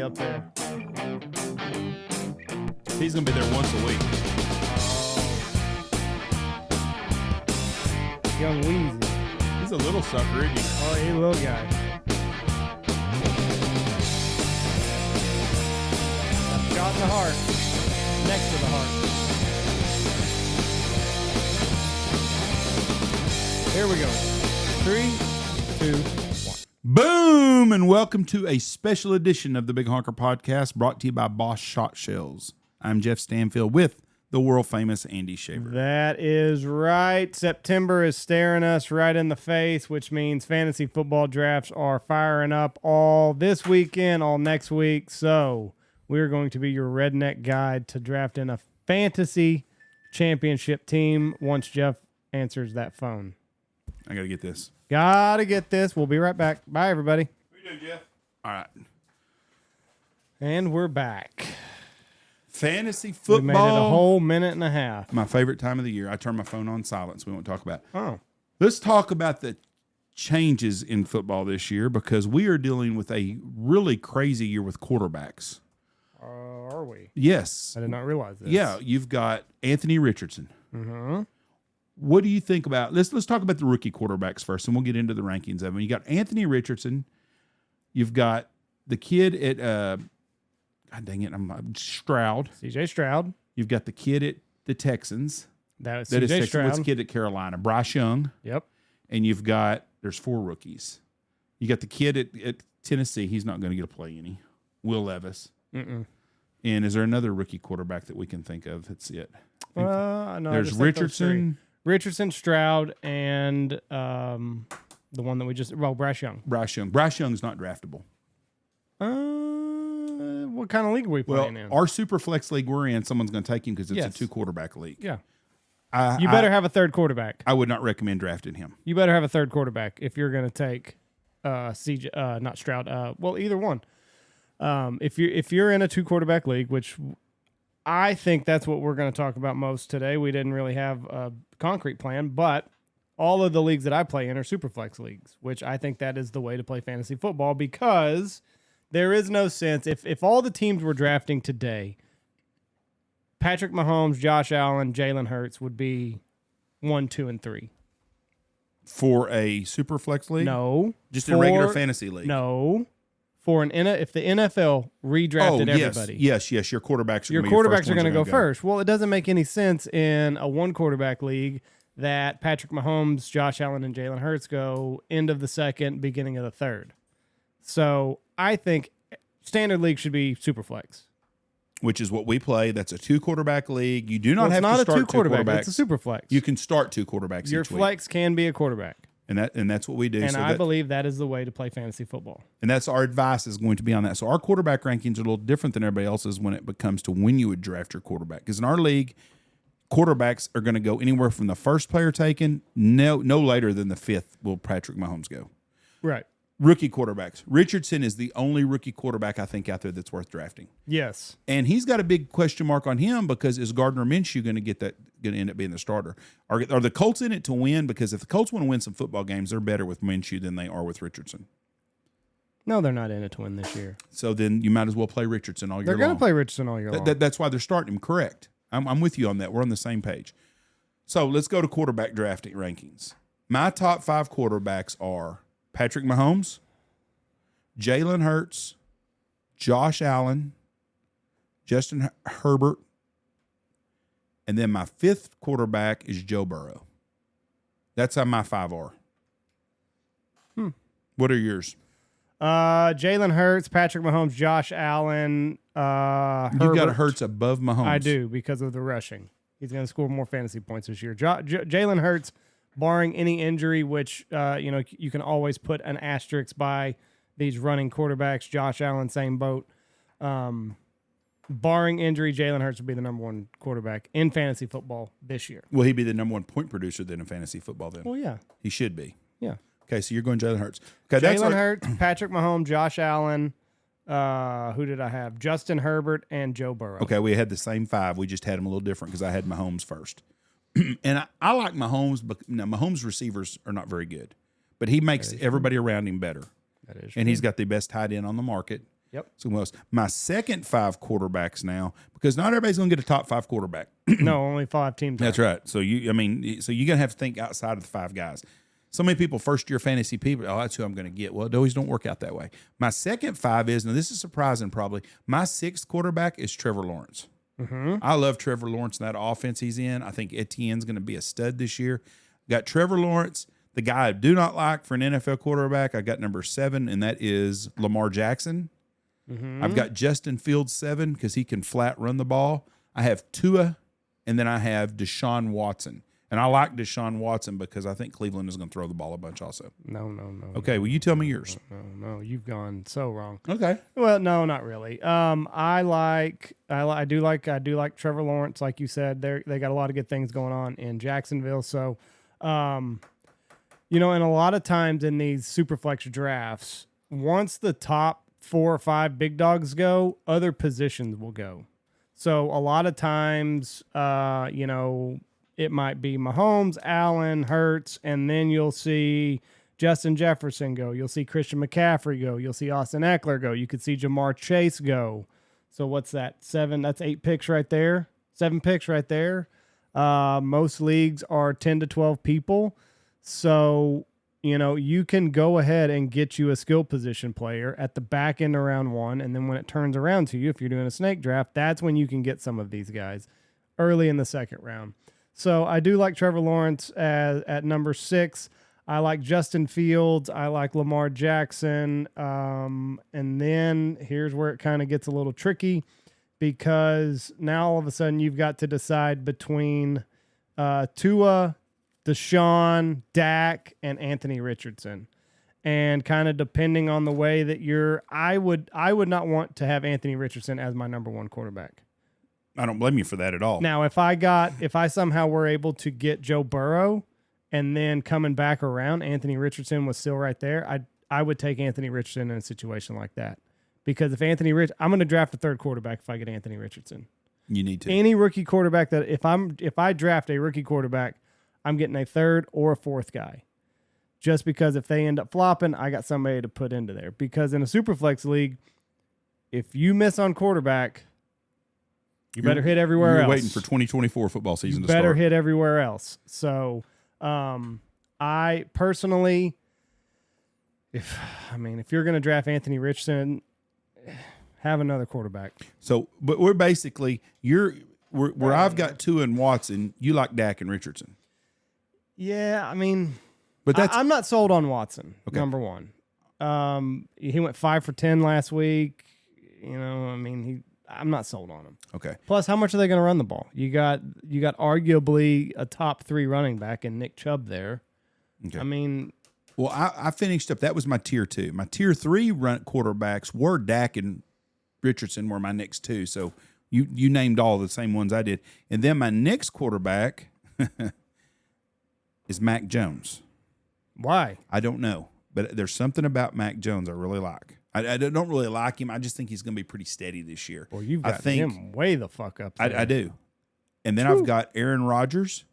Wheezy up there. He's going to be there once a week. Young Wheezy. He's a little sucker, isn't he? Oh, he's a little guy. Shot in the heart. Next to the heart. Here we go. 3, 2, 1. Boom! And welcome to a special edition of the Big Honker Podcast brought to you by Boss Shot Shells. I'm Jeff Stanfield with the world-famous Andy Shaver. That is right. September is staring us right in the face, which means fantasy football drafts are firing up all this weekend, all next week. So we're going to be your Redneck guide to drafting a fantasy championship team once Jeff answers that phone. I got to get this. Gotta get this. We'll be right back. Bye, everybody. What are you doing, Jeff? All right. And we're back. Fantasy football. We made it a whole minute and a half. My favorite time of the year. I turn my phone on silent, so we won't talk about it. Oh. Let's talk about the changes in football this year because we are dealing with a really crazy year with quarterbacks. Are we? Yes. I did not realize this. Yeah, you've got Anthony Richardson. Mm-hmm. What do you think about? Let's talk about the rookie quarterbacks first, and we'll get into the rankings of them. You got Anthony Richardson. You've got the kid at God dang it, I'm Stroud. C.J. Stroud. You've got the kid at the Texans. That is C.J. C.J. Stroud. What's the kid at Carolina? Bryce Young. Yep. And you've got there's 4 rookies. You got the kid at Tennessee. He's not going to get to play any. Will Levis. Mm-mm. And is there another rookie quarterback that we can think of? That's it. No, There's Richardson. Richardson, Stroud, and the one that we just Bryce Young. Bryce Young. Bryce Young's not draftable. What kind of league are we playing in? Our Superflex league we're in, someone's going to take him because it's a 2-quarterback league. Yeah. You better have a third quarterback. I would not recommend drafting him. You better have a third quarterback if you're going to take CJ, not Stroud. Well, either one. If you're in a 2-quarterback league, which I think that's what we're going to talk about most today. We didn't really have a concrete plan, but all of the leagues that I play in are Superflex leagues, which I think that is the way to play fantasy football because there is no sense. If all the teams were drafting today, Patrick Mahomes, Josh Allen, Jalen Hurts would be 1, 2, and 3. For a Superflex league? No. Just a regular fantasy league? No. For if the NFL redrafted everybody. Yes, your quarterbacks are going to go first. Well, it doesn't make any sense in a 1-quarterback league that Patrick Mahomes, Josh Allen, and Jalen Hurts go end of the second, beginning of the third. So I think standard league should be Superflex. Which is what we play. That's a 2-quarterback league. You do not have to start 2 quarterbacks. It's a Superflex. You can start 2 quarterbacks Your each week. flex can be a quarterback. And that's what we do. And I believe that is the way to play fantasy football. And that's our advice is going to be on that. So our quarterback rankings are a little different than everybody else's when it comes to when you would draft your quarterback. Because in our league, quarterbacks are going to go anywhere from the first player taken, no later than the 5th will Patrick Mahomes go. Right. Rookie quarterbacks. Richardson is the only rookie quarterback I think out there that's worth drafting. Yes. And he's got a big question mark on him because is Gardner Minshew going to end up being the starter? Are the Colts in it to win? Because if the Colts want to win some football games, they're better with Minshew than they are with Richardson. No, they're not in it to win this year. So then you might as well play Richardson all year long. They're going to play Richardson all year long. That's why they're starting him. Correct. I'm with you on that. We're on the same page. So let's go to quarterback drafting rankings. My top 5 quarterbacks are Patrick Mahomes, Jalen Hurts, Josh Allen, Justin Herbert, and then my 5th quarterback is Joe Burrow. That's how my 5 are. What are yours? Jalen Hurts, Patrick Mahomes, Josh Allen, Herbert. You've got Hurts above Mahomes. I do because of the rushing. He's going to score more fantasy points this year. Jalen Hurts, barring any injury, which you can always put an asterisk by these running quarterbacks. Josh Allen, same boat. Barring injury, Jalen Hurts would be the number 1 quarterback in fantasy football this year. Will he be the number 1 point producer then in fantasy football then? Well, yeah. He should be. Yeah. Okay, so you're going Jalen Hurts. Okay, Jalen Hurts, Patrick Mahomes, Josh Allen. Who did I have? Justin Herbert and Joe Burrow. Okay, we had the same 5. We just had them a little different because I had Mahomes first. And I like Mahomes, but Mahomes' receivers are not very good. But he makes everybody around him better. That is and he's got the best tight end on the market. Yep. So most my second 5 quarterbacks now, because not everybody's going to get a top 5 quarterback. No, only 5 teams. That's right. So you're gonna have to think outside of the 5 guys. So many people, first year fantasy people, oh, that's who I'm going to get. Well, it always don't work out that way. My second 5 is, now this is surprising probably, my 6th quarterback is Trevor Lawrence. Mm-hmm. I love Trevor Lawrence and that offense he's in. I think Etienne's going to be a stud this year. Got Trevor Lawrence. The guy I do not like for an NFL quarterback, I got number 7, and that is Lamar Jackson. Mm-hmm. I've got Justin Fields 7 because he can flat run the ball. I have Tua, and then I have Deshaun Watson. And I like Deshaun Watson because I think Cleveland is going to throw the ball a bunch also. No. Okay, well, you tell me yours. No, you've gone so wrong. Okay. Well, no, not really. I do like Trevor Lawrence, like you said. They got a lot of good things going on in Jacksonville. So, and a lot of times in these Superflex drafts, once the top 4 or 5 big dogs go, other positions will go. So a lot of times, it might be Mahomes, Allen, Hurts, and then you'll see Justin Jefferson go. You'll see Christian McCaffrey go. You'll see Austin Eckler go. You could see Jamar Chase go. So what's that? 7? That's 8 picks right there. 7 picks right there. Most leagues are 10 to 12 people. So, you can go ahead and get you a skill position player at the back end of round 1. And then when it turns around to you, if you're doing a snake draft, that's when you can get some of these guys early in the second round. So I do like Trevor Lawrence at number 6. I like Justin Fields. I like Lamar Jackson. And then here's where it kind of gets a little tricky, because now all of a sudden you've got to decide between Tua, Deshaun, Dak, and Anthony Richardson. And kind of depending on the way that I would not want to have Anthony Richardson as my number 1 quarterback. I don't blame you for that at all. Now, if I somehow were able to get Joe Burrow and then coming back around, Anthony Richardson was still right there, I would take Anthony Richardson in a situation like that. Because if I'm going to draft a 3rd quarterback if I get Anthony Richardson. You need to. Any rookie quarterback that if I draft a rookie quarterback, I'm getting a 3rd or a 4th guy. Just because if they end up flopping, I got somebody to put into there. Because in a Superflex league, if you miss on quarterback, you better hit everywhere else. You're waiting for 2024 football season to start. Better hit everywhere else. So, I personally, if you're going to draft Anthony Richardson, have another quarterback. So, but we're basically where I've got Tua and Watson. You like Dak and Richardson. Yeah, but I'm not sold on Watson. Okay. Number 1. He went 5 for 10 last week. I'm not sold on him. Okay. Plus, how much are they going to run the ball? You got arguably a top 3 running back in Nick Chubb there. Okay. Well, I finished up. That was my tier 2. My tier 3 quarterbacks were Dak and Richardson were my next 2. So you named all the same ones I did. And then my next quarterback is Mac Jones. Why? I don't know. But there's something about Mac Jones I really like. I don't really like him. I just think he's going to be pretty steady this year. Well, you've got him way the fuck up there. I do. And then I've got Aaron Rodgers.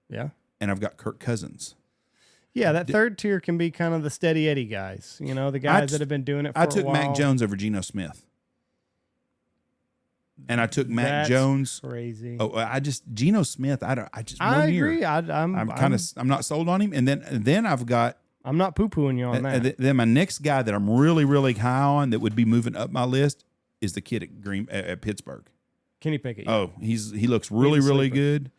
Yeah. And I've got Kirk Cousins. Yeah, that 3rd tier can be kind of the steady Eddie guys. The guys that have been doing it for a while. I took Mac Jones over Geno Smith. And I took Mac Jones. Crazy. Oh, Geno Smith. I agree. I'm not sold on him. And then I've got. I'm not poo-pooing you on that. Then my next guy that I'm really, really high on that would be moving up my list is the kid at Pittsburgh. Kenny Pickett. Oh, he looks really, really good.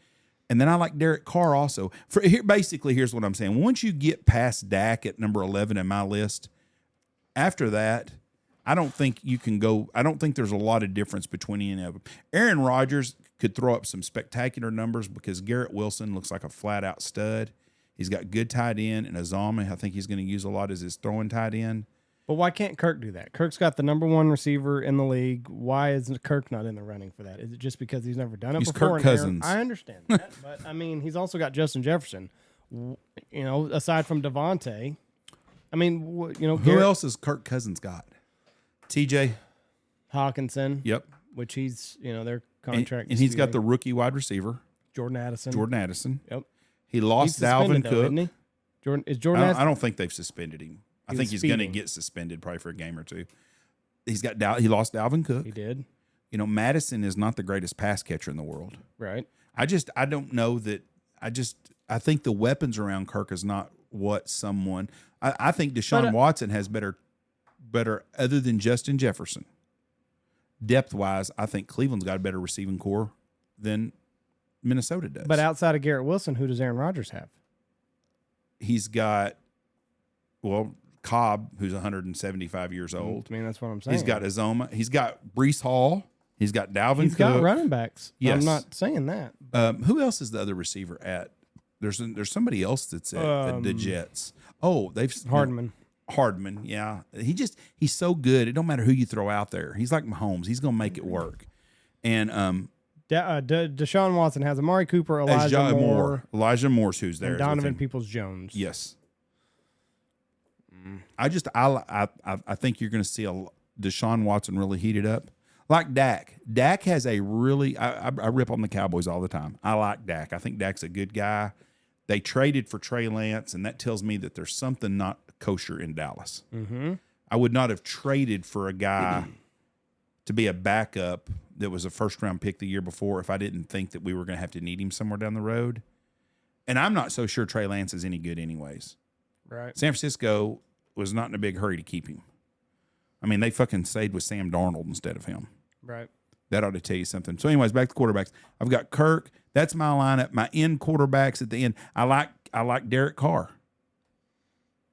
And then I like Derek Carr also. Here's what I'm saying. Once you get past Dak at number 11 in my list, after that, I don't think you can go. I don't think there's a lot of difference between any of them. Aaron Rodgers could throw up some spectacular numbers because Garrett Wilson looks like a flat-out stud. He's got good tight end, and Azama, I think he's going to use a lot as his throwing tight end. But why can't Kirk do that? Kirk's got the number 1 receiver in the league. Why is Kirk not in the running for that? Is it just because he's never done it before? Kirk Cousins. I understand that, but he's also got Justin Jefferson. Aside from Devontae, who else has Kirk Cousins got? TJ Hawkinson. Yep. Which he's their contract, and he's got the rookie wide receiver Jordan Addison. Yep. He lost Dalvin Cook. Isn't he? Is Jordan? I don't think they've suspended him. I think he's going to get suspended probably for a game or 2. he lost Dalvin Cook. He did. You know, Madison is not the greatest pass catcher in the world. Right. I don't know that. I think the weapons around Kirk is not what someone. I think Deshaun Watson has better other than Justin Jefferson. Depth wise, I think Cleveland's got a better receiving core than Minnesota does. But outside of Garrett Wilson, who does Aaron Rodgers have? He's got, Cobb, who's 175 years old. I mean, that's what I'm saying. He's got Azoma. He's got Breece Hall. He's got Dalvin Cook. He's got running backs. Yes. I'm not saying that. Who else is the other receiver at? There's somebody else that's at the Jets. Oh, Hardman, yeah. He's so good. It don't matter who you throw out there. He's like Mahomes. He's going to make it work. And Deshaun Watson has Amari Cooper, Elijah Moore. Elijah Moore's who's there. And Donovan Peoples-Jones. Yes. I think you're going to see Deshaun Watson really heated up. Like Dak. Dak has a really I rip on the Cowboys all the time. I like Dak. I think Dak's a good guy. They traded for Trey Lance, and that tells me that there's something not kosher in Dallas. Mm-hmm. I would not have traded for a guy to be a backup that was a first-round pick the year before if I didn't think that we were going to have to need him somewhere down the road. And I'm not so sure Trey Lance is any good anyways. Right. San Francisco was not in a big hurry to keep him. I mean, they fucking stayed with Sam Darnold instead of him. Right. That ought to tell you something. So, anyways, back to quarterbacks. I've got Kirk. That's my lineup. My end quarterbacks at the end. I like Derek Carr.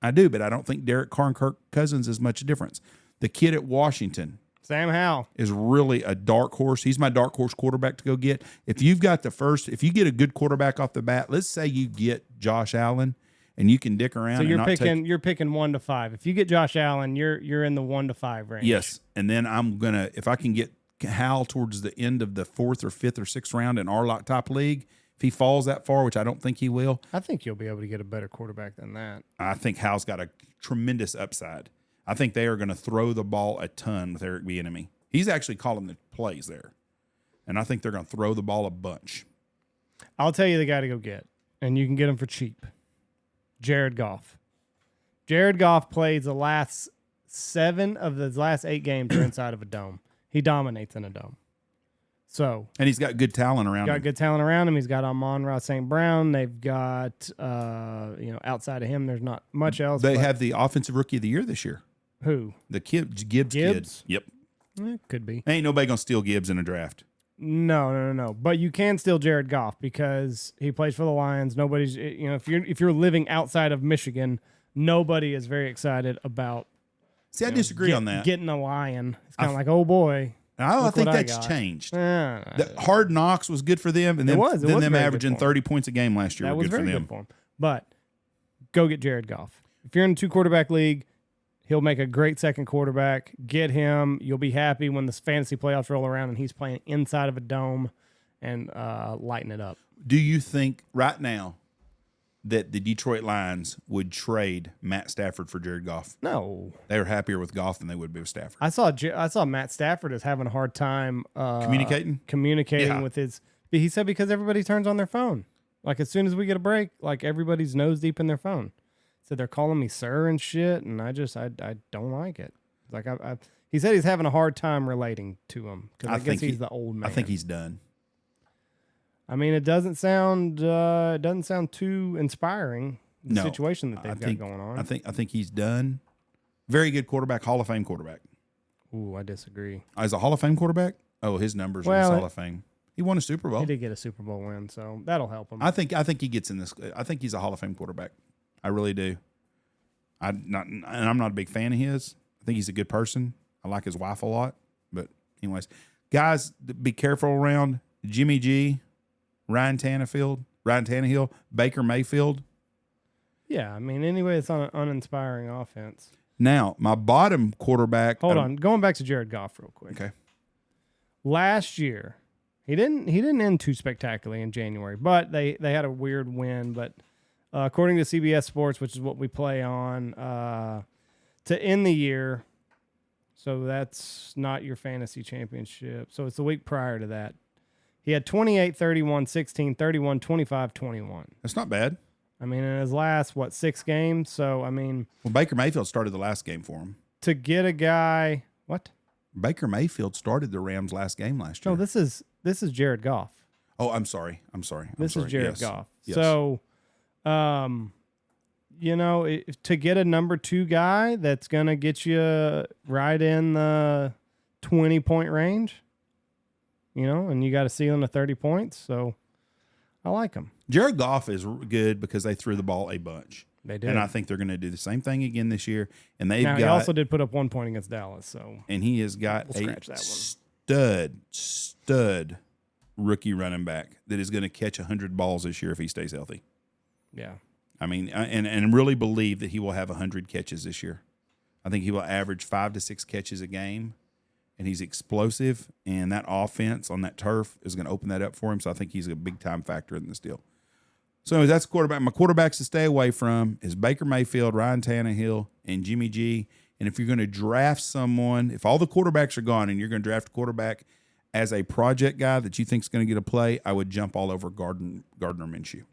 I do, but I don't think Derek Carr and Kirk Cousins is much difference. The kid at Washington, Sam Howell, is really a dark horse. He's my dark horse quarterback to go get. If you get a good quarterback off the bat, let's say you get Josh Allen. And you can dick around. So you're picking 1 to 5. If you get Josh Allen, you're in the 1 to 5 range. Yes, and then I'm gonna, if I can get Hal towards the end of the 4th or 5th or 6th round in our lock top league, if he falls that far, which I don't think he will, I think you'll be able to get a better quarterback than that. I think Hal's got a tremendous upside. I think they are going to throw the ball a ton with Eric Bieniemy. He's actually calling the plays there, and I think they're going to throw the ball a bunch. I'll tell you the guy to go get, and you can get him for cheap. Jared Goff. Jared Goff plays the last 7 of the last 8 games are inside of a dome. He dominates in a dome. So, and he's got good talent around him. Good talent around him. He's got Amon-Ra St. Brown. They've got outside of him, there's not much else. They have the offensive rookie of the year this year. Who? The Gibbs kid. Yep. It could be. Ain't nobody gonna steal Gibbs in a draft. No. But you can steal Jared Goff because he plays for the Lions. Nobody's, if you're living outside of Michigan, nobody is very excited about. See, I disagree on that. Getting a Lion. It's kind of like, oh boy. I think that's changed. The Hard Knocks was good for them, and then them averaging 30 points a game last year were good for them. But go get Jared Goff. If you're in a 2-quarterback league, he'll make a great second quarterback. Get him. You'll be happy when the fantasy playoffs roll around and he's playing inside of a dome and lighting it up. Do you think right now that the Detroit Lions would trade Matt Stafford for Jared Goff? No. They were happier with Goff than they would be with Stafford. I saw Matt Stafford as having a hard time communicating with his. He said because everybody turns on their phone. Like as soon as we get a break, like everybody's nose deep in their phone. So they're calling me sir and shit, and I don't like it. Like he said he's having a hard time relating to him because I guess he's the old man. I think he's done. I mean, it doesn't sound too inspiring. The situation that they've got going on. I think he's done. Very good quarterback, Hall of Fame quarterback. Ooh, I disagree. As a Hall of Fame quarterback? Oh, his numbers are in Hall of Fame. He won a Super Bowl. He did get a Super Bowl win, so that'll help him. I think he gets in this. I think he's a Hall of Fame quarterback. I really do. I'm not a big fan of his. I think he's a good person. I like his wife a lot. But anyways, guys, be careful around Jimmy G, Ryan Tannehill, Baker Mayfield. Yeah, I mean, anyway, it's on an uninspiring offense. Now, my bottom quarterback. Hold on, going back to Jared Goff real quick. Okay. Last year, he didn't end too spectacularly in January, but they had a weird win. But according to CBS Sports, which is what we play on, to end the year, so that's not your fantasy championship. So it's the week prior to that. He had 28, 31, 16, 31, 25, 21. That's not bad. I mean, in his last, 6 games? So, I mean... Well, Baker Mayfield started the last game for him. To get a guy... What? Baker Mayfield started the Rams last game last year. No, this is Jared Goff. Oh, I'm sorry. This is Jared Goff. Yes. So, to get a number 2 guy that's going to get you right in the 20-point range, and you got a ceiling of 30 points. So I like him. Jared Goff is good because they threw the ball a bunch. They did. And I think they're going to do the same thing again this year. And they've he also did put up 1 point against Dallas. So and he has got stud rookie running back that is going to catch 100 balls this year if he stays healthy. Yeah. I mean, and really believe that he will have 100 catches this year. I think he will average 5 to 6 catches a game, and he's explosive, and that offense on that turf is going to open that up for him, so I think he's a big-time factor in this deal. So anyways, that's quarterback. My quarterbacks to stay away from is Baker Mayfield, Ryan Tannehill, and Jimmy G. And if you're going to draft someone, if all the quarterbacks are gone and you're going to draft a quarterback as a project guy that you think is going to get a play, I would jump all over Gardner Minshew.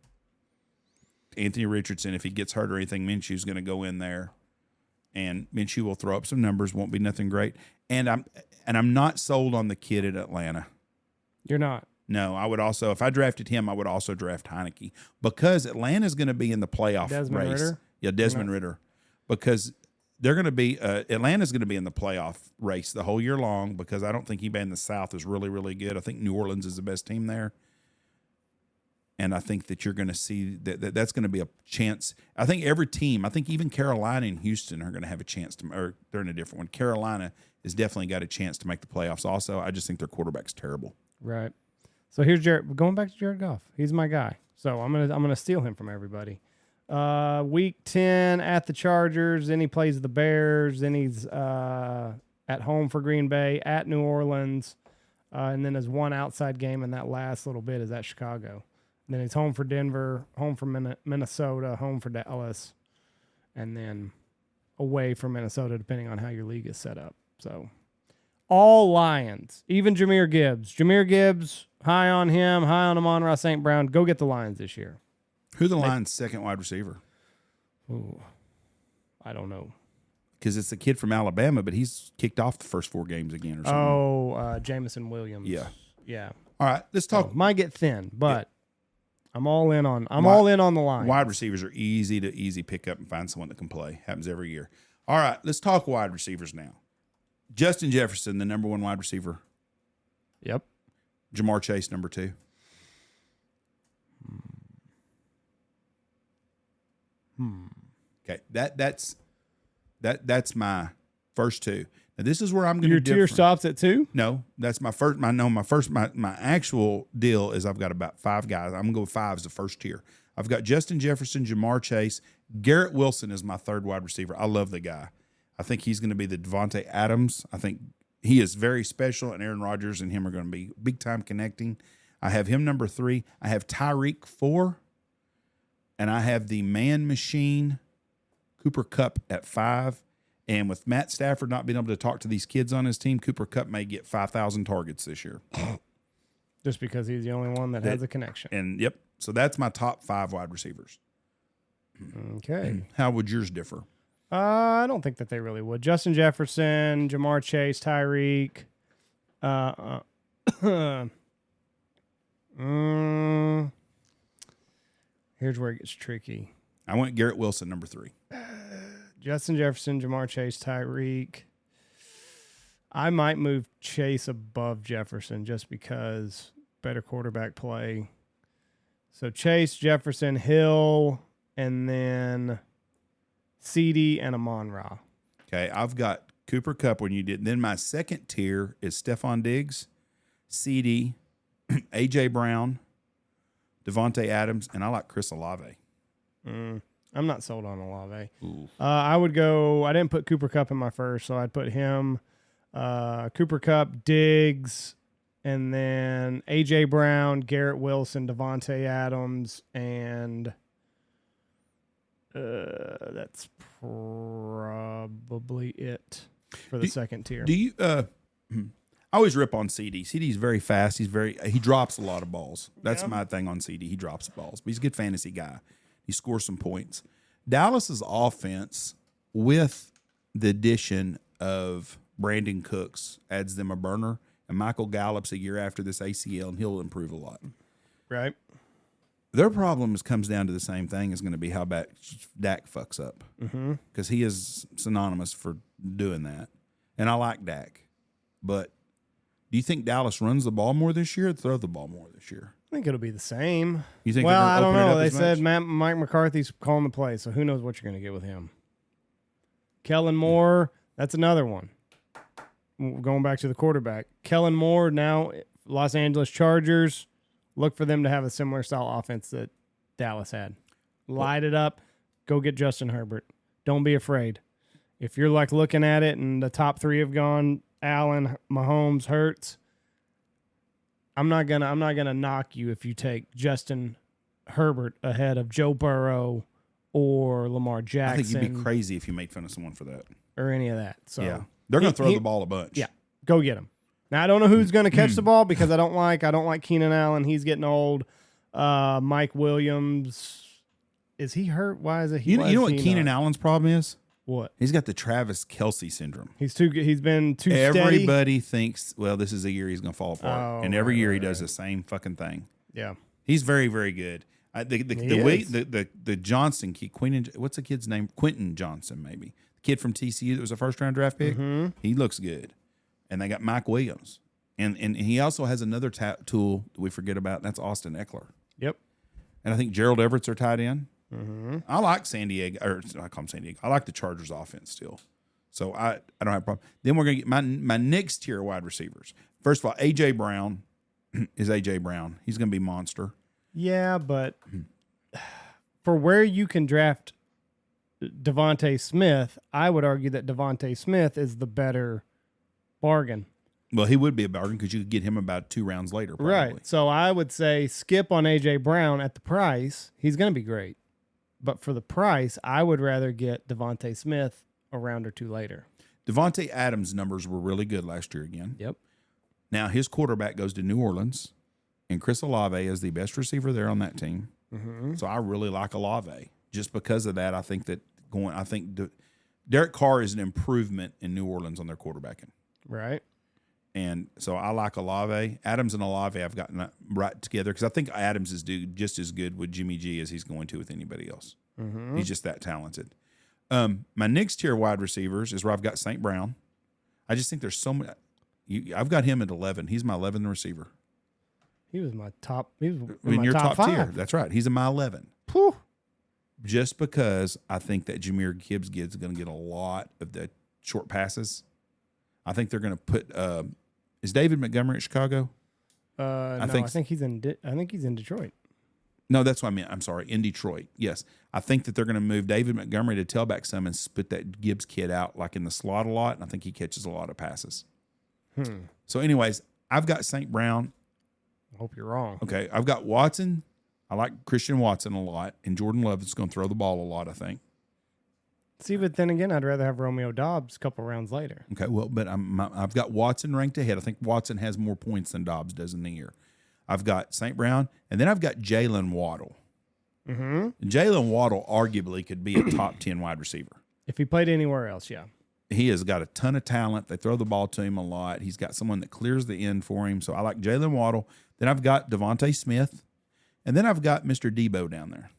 Anthony Richardson, if he gets hurt or anything, Minshew's going to go in there, and Minshew will throw up some numbers. Won't be nothing great. And I'm not sold on the kid at Atlanta. You're not. No, I would also, if I drafted him, I would also draft Heineke because Atlanta's going to be in the playoff Desmond race. Ridder? Yeah, Desmond Ridder, because they're going to be Atlanta's going to be in the playoff race the whole year long because I don't think anybody in the South is really, really good. I think New Orleans is the best team there. And I think that you're going to see that's going to be a chance. I think every team, I think even Carolina and Houston are going to have a chance to, or they're in a different one. Carolina has definitely got a chance to make the playoffs also. I just think their quarterback's terrible. Right. So here's Jared. Going back to Jared Goff. He's my guy. So I'm gonna steal him from everybody. Week 10 at the Chargers. Then he plays the Bears. Then he's at home for Green Bay, at New Orleans, and then his one outside game in that last little bit is at Chicago. Then he's home for Denver, home for Minnesota, home for Dallas, and then away from Minnesota, depending on how your league is set up. So all Lions, even Jahmyr Gibbs. Jahmyr Gibbs, high on him, high on Amon-Ra St. Brown. Go get the Lions this year. Who's the Lions' second wide receiver? Ooh, I don't know. Because it's the kid from Alabama, but he's kicked off the first 4 games again or something. Oh, Jameson Williams. Yeah. All right, let's talk. Might get thin, but I'm all in on. All in on the Lions. Wide receivers are easy pick up and find someone that can play. Happens every year. All right, let's talk wide receivers now. Justin Jefferson, the number 1 wide receiver. Yep. Jamar Chase, number 2. Okay, that's my first 2. Now this is where I'm going to. Your tier stops at 2? No, that's my first. My actual deal is I've got about 5 guys. I'm going to go with 5 as the first tier. I've got Justin Jefferson, Jamar Chase, Garrett Wilson is my 3rd wide receiver. I love the guy. I think he's going to be the Devontae Adams. I think he is very special, and Aaron Rodgers and him are going to be big time connecting. I have him number 3. I have Tyreek 4, and I have the man machine Cooper Kupp at 5. And with Matt Stafford not being able to talk to these kids on his team, Cooper Kupp may get 5,000 targets this year. Just because he's the only one that has a connection. And yep, so that's my top 5 wide receivers. Okay. How would yours differ? I don't think that they really would. Justin Jefferson, Jamar Chase, Tyreek. Here's where it gets tricky. I went Garrett Wilson, number 3. Justin Jefferson, Jamar Chase, Tyreek. I might move Chase above Jefferson just because better quarterback play. So Chase, Jefferson, Hill, and then CD and Amon-Ra. Okay, I've got Cooper Kupp when you did. Then my second tier is Stephon Diggs, CD, A.J. Brown, Devontae Adams, and I like Chris Olave. I'm not sold on Olave. I would go. I didn't put Cooper Kupp in my first, so I'd put him, Cooper Kupp, Diggs, and then A.J. Brown, Garrett Wilson, Devontae Adams, and that's probably it for the second tier. Do you? I always rip on CD. CD's very fast. He drops a lot of balls. That's my thing on CD. He drops balls, but he's a good fantasy guy. He scores some points. Dallas's offense, with the addition of Brandon Cooks adds them a burner, and Michael Gallup's a year after this ACL, and he'll improve a lot. Right. Their problems comes down to the same thing. Is going to be how bad Dak fucks up, because he is synonymous for doing that. And I like Dak, but do you think Dallas runs the ball more this year or throw the ball more this year? I think it'll be the same. You think? Well, they're I gonna don't open it know. up They as said much? Mike McCarthy's calling the play, so who knows what you're going to get with him. Kellen Moore, that's another one. Going back to the quarterback. Kellen Moore, now Los Angeles Chargers. Look for them to have a similar style offense that Dallas had. Light it up. Go get Justin Herbert. Don't be afraid. If you're like looking at it and the top three have gone, Allen, Mahomes, Hurts, I'm not gonna knock you if you take Justin Herbert ahead of Joe Burrow or Lamar Jackson. I think you'd be crazy if you made fun of someone for that. Or any of that. So yeah, they're going to throw the ball a bunch. Yeah, go get him. Now I don't know who's going to catch the ball because I don't like Keenan Allen. He's getting old. Mike Williams, is he hurt? Why is it? You know what Keenan Allen's problem is? What? He's got the Travis Kelce syndrome. He's too good. He's been too Everybody thinks, well, this is a year he's going to fall apart, and every year he does the same fucking thing. Yeah, he's very, very good. The Johnson kid, what's the kid's name? Quentin Johnson, maybe the kid from TCU that was a first round draft pick. He looks good, and they got Mike Williams, and he also has another tool that we forget about. And that's Austin Eckler. Yep, and I think Gerald Everett's are tied in. I like San Diego, or I call him San Diego. I like the Chargers offense still, so I don't have a problem. Then we're gonna get my next tier of wide receivers. First of all, AJ Brown is AJ Brown. He's gonna be monster. Yeah, but for where you can draft Devontae Smith, I would argue that Devontae Smith is the better bargain. Well, he would be a bargain because you could get him about 2 rounds later. Probably. Right. So I would say skip on AJ Brown at the price. He's going to be great. But for the price, I would rather get Devontae Smith a round or two later. Devontae Adams' numbers were really good last year again. Yep. Now his quarterback goes to New Orleans, and Chris Olave is the best receiver there on that team. So I really like Olave. Just because of that, I think Derek Carr is an improvement in New Orleans on their quarterbacking. Right. And so I like Olave. Adams and Olave I've gotten right together because I think Adams is just as good with Jimmy G as he's going to with anybody else. He's just that talented. My next tier of wide receivers is where I've got St. Brown. I just think there's so many. I've got him at 11. He's my 11th receiver. He was my top. He was In my your top top 5. tier. That's right. He's in my 11. Whew. Just because I think that Jahmyr Gibbs is going to get a lot of the short passes. I think they're going to put. Is David Montgomery at Chicago? I think he's in Detroit. No, that's what I meant. I'm sorry, in Detroit. Yes, I think that they're going to move David Montgomery to tailback some and split that Gibbs kid out like in the slot a lot, and I think he catches a lot of passes. So, anyways, I've got St. Brown. I hope you're wrong. Okay, I've got Watson. I like Christian Watson a lot, and Jordan Love is going to throw the ball a lot, I think. See, but then again, I'd rather have Romeo Dobbs a couple rounds later. Okay, well, but I've got Watson ranked ahead. I think Watson has more points than Dobbs does in the year. I've got St. Brown, and then I've got Jalen Waddle. Jalen Waddle arguably could be a top 10 wide receiver. If he played anywhere else, yeah. He has got a ton of talent. They throw the ball to him a lot. He's got someone that clears the end for him. So I like Jalen Waddle. Then I've got Devontae Smith. And then I've got Mr. Debo down there.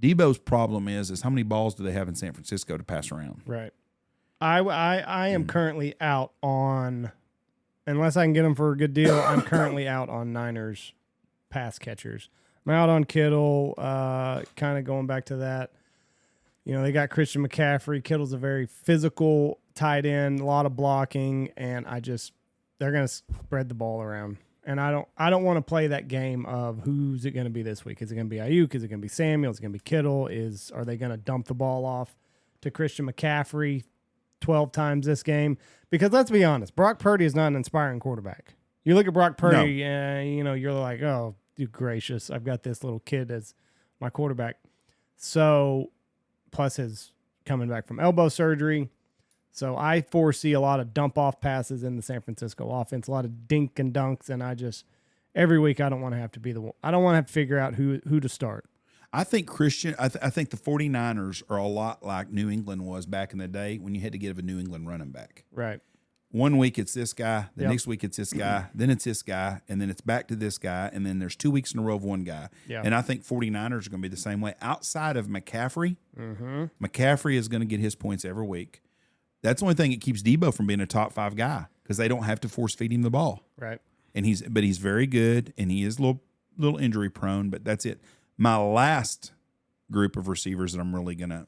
Debo's problem is how many balls do they have in San Francisco to pass around? Right. I am currently out on, unless I can get them for a good deal, I'm currently out on Niners pass catchers. I'm out on Kittle, kind of going back to that. You know, they got Christian McCaffrey. Kittle's a very physical tight end, a lot of blocking, and they're going to spread the ball around. And I don't want to play that game of who's it going to be this week. Is it going to be Ayuk? Is it going to be Samuel? Is it going to be Kittle? Are they going to dump the ball off to Christian McCaffrey 12 times this game? Because let's be honest, Brock Purdy is not an inspiring quarterback. You look at Brock Purdy, you're like, oh, dude, gracious, I've got this little kid as my quarterback. So, plus his coming back from elbow surgery. So I foresee a lot of dump-off passes in the San Francisco offense, a lot of dink and dunks, and every week I don't want to have to be I don't want to have to figure out who to start. I think Christian. I think the 49ers are a lot like New England was back in the day when you had to give a New England running back. Right. One week it's this guy, the next week it's this guy, then it's this guy, and then it's back to this guy, and then there's 2 weeks in a row of one guy. Yeah. And I think 49ers are going to be the same way. Outside of McCaffrey, McCaffrey is going to get his points every week. That's the only thing that keeps Debo from being a top 5 guy because they don't have to force feed him the ball. Right. And he's very good, and he is a little injury prone, but that's it. My last group of receivers that I'm gonna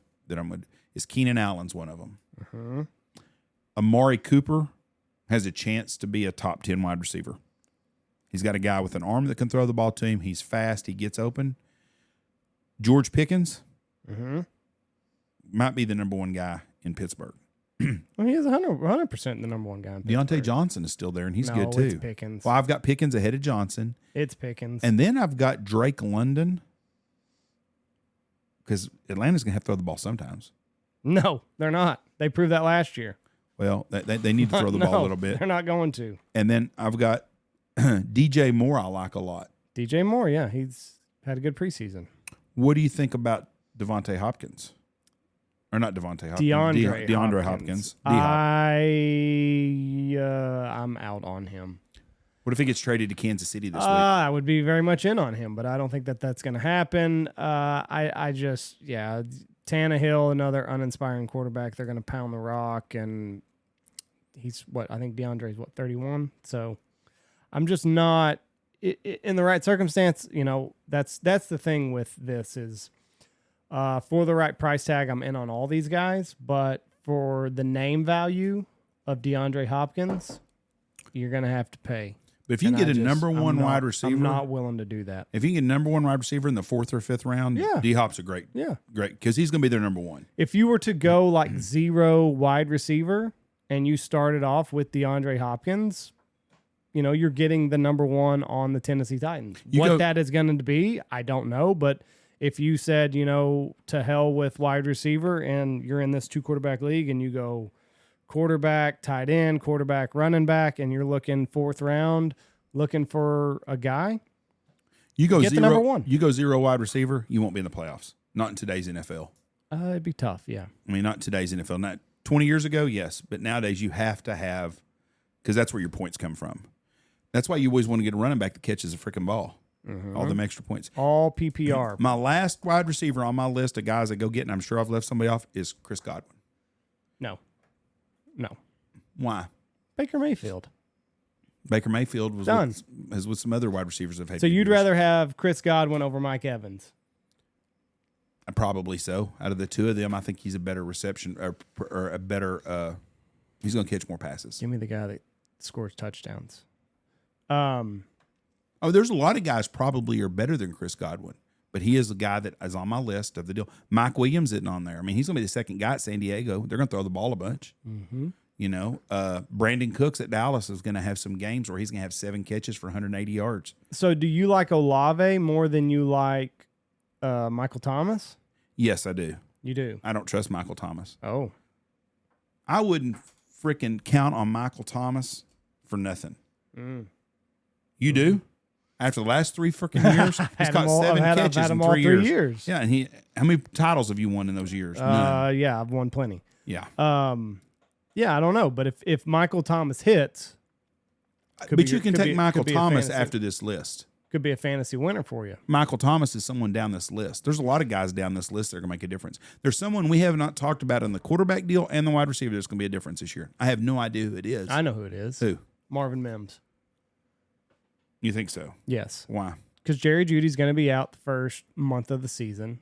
is Keenan Allen's one of them. Amari Cooper has a chance to be a top 10 wide receiver. He's got a guy with an arm that can throw the ball to him. He's fast. He gets open. George Pickens might be the number 1 guy in Pittsburgh. Well, he is 100% the number 1 guy in Pittsburgh. Deontay Johnson is still there, and he's good too. It's Pickens. Well, I've got Pickens ahead of Johnson. It's Pickens. And then I've got Drake London because Atlanta's going to have to throw the ball sometimes. No, they're not. They proved that last year. Well, they need to throw the ball a little bit. They're not going to. And then I've got DJ Moore I like a lot. DJ Moore, yeah. He's had a good preseason. What do you think about Devontae Hopkins? Or not Devontae Hopkins. DeAndre Hopkins. I'm out on him. What if he gets traded to Kansas City this week? I would be very much in on him, but I don't think that's going to happen. Tannehill, another uninspiring quarterback. They're going to pound the rock, and he's I think DeAndre's 31. So I'm just not in the right circumstance. That's the thing with this is for the right price tag, I'm in on all these guys, but for the name value of DeAndre Hopkins, you're going to have to pay. But if you can get a number 1 wide receiver, I'm not willing to do that. If you can get a number 1 wide receiver in the 4th or 5th round, D-Hop's a great, because he's going to be their number 1. If you were to go like 0 wide receiver and you started off with DeAndre Hopkins, you're getting the number 1 on the Tennessee Titans. That is going to be, I don't know. But if you said, to hell with wide receiver and you're in this 2 quarterback league and you go quarterback, tight end, quarterback, running back, and you're looking 4th round, looking for a guy, you go get 0, the number 1. You go 0 wide receiver, you won't be in the playoffs. Not in today's NFL. It'd be tough, yeah. I mean, not in today's NFL. Not 20 years ago, yes, but nowadays you have to have, because that's where your points come from. That's why you always want to get a running back that catches a freaking ball. All them extra points. All PPR. My last wide receiver on my list of guys that go get, and I'm sure I've left somebody off, is Chris Godwin. No. Why? Baker Mayfield. Baker Mayfield was done. With some other wide receivers have had. So you'd rather have Chris Godwin over Mike Evans? Probably so. Out of the 2 of them, I think he's a better reception or a better. He's going to catch more passes. Give me the guy that scores touchdowns. There's a lot of guys probably are better than Chris Godwin, but he is the guy that is on my list of the deal. Mike Williams isn't on there. I mean, he's going to be the second guy at San Diego. They're going to throw the ball a bunch. Brandon Cooks at Dallas is going to have some games where he's going to have 7 catches for 180 yards. So do you like Olave more than you like Michael Thomas? Yes, I do. You do? I don't trust Michael Thomas. Oh. I wouldn't freaking count on Michael Thomas for nothing. You do? After the last 3 freaking years, he's caught 7 catches in 3 years. Yeah, and how many titles have you won in those years? None. Yeah, I've won plenty. Yeah. Yeah, I don't know, but if Michael Thomas hits, you can take Michael Thomas after this list. Could be a fantasy winner for you. Michael Thomas is someone down this list. There's a lot of guys down this list that are going to make a difference. There's someone we have not talked about in the quarterback deal and the wide receiver that's going to be a difference this year. I have no idea who it is. I know who it is. Who? Marvin Mims. You think so? Yes. Why? Because Jerry Jeudy's going to be out the first month of the season.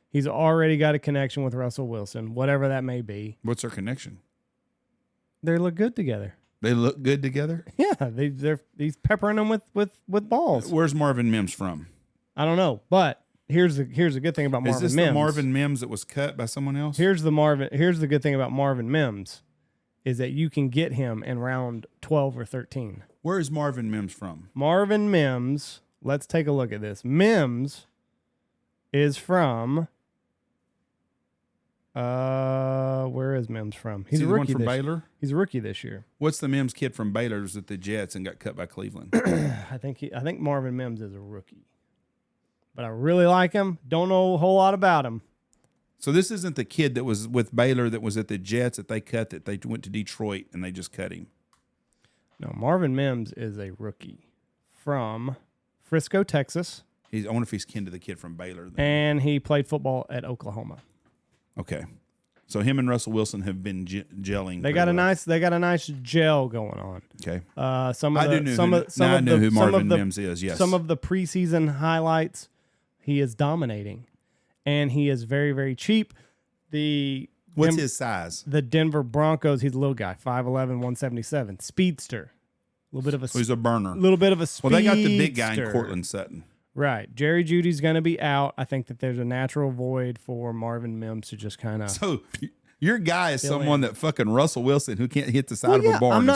He's already got a connection with Russell Wilson, whatever that may be. What's their connection? They look good together. They look good together? Yeah, he's peppering them with balls. Where's Marvin Mims from? I don't know, but here's the good thing about Marvin Mims. Is this the Marvin Mims that was cut by someone else? Here's the good thing about Marvin Mims is that you can get him in round 12 or 13. Where is Marvin Mims from? Marvin Mims, let's take a look at this. Mims is from where is Mims from? He's a rookie from Baylor. He's a rookie this year. What's the Mims kid from Baylor who's at the Jets and got cut by Cleveland? I think Marvin Mims is a rookie. but I really like him. Don't know a whole lot about him. So this isn't the kid that was with Baylor that was at the Jets that they cut, that they went to Detroit and they just cut him. No, Marvin Mims is a rookie from Frisco, Texas. I wonder if he's kin to the kid from Baylor. Then. And he played football at Oklahoma. Okay. So him and Russell Wilson have been gelling. They got a nice gel going on. Okay. I knew who Marvin Mims is. Yes. Some of the preseason highlights, he is dominating, and he is very, very cheap. What's his size? The Denver Broncos. He's a little guy, 5'11", 177, speedster. A little bit of a. So he's a burner. Little bit of a speedster. Well, they got the big guy in Cortland Sutton. Right. Jerry Jeudy's going to be out. I think that there's a natural void for Marvin Mims to just kind of. So your guy is someone that fucking Russell Wilson who can't hit the side of a barn.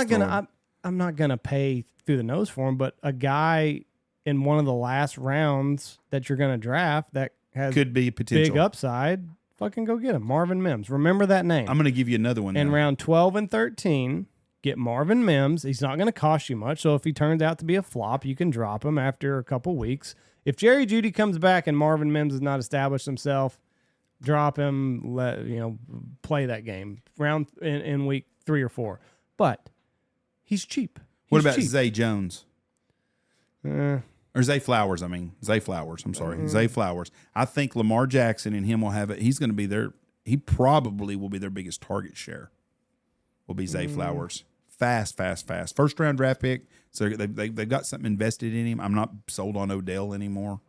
I'm not gonna pay through the nose for him, but a guy in one of the last rounds that you're gonna draft that has could be potential big upside. Fucking go get him, Marvin Mims. Remember that name. I'm gonna give you another one. In round 12 and 13. Get Marvin Mims. He's not going to cost you much. So if he turns out to be a flop, you can drop him after a couple weeks. If Jerry Jeudy comes back and Marvin Mims has not established himself, drop him. Play that game round in week 3 or 4. But he's cheap. What about Zay Jones? Or Zay Flowers? Zay Flowers. I'm sorry, Zay Flowers. I think Lamar Jackson and him will have it. He's going to be there. He probably will be their biggest target share. Will be Zay Flowers. Fast. First round draft pick. So they've got something invested in him. I'm not sold on Odell anymore.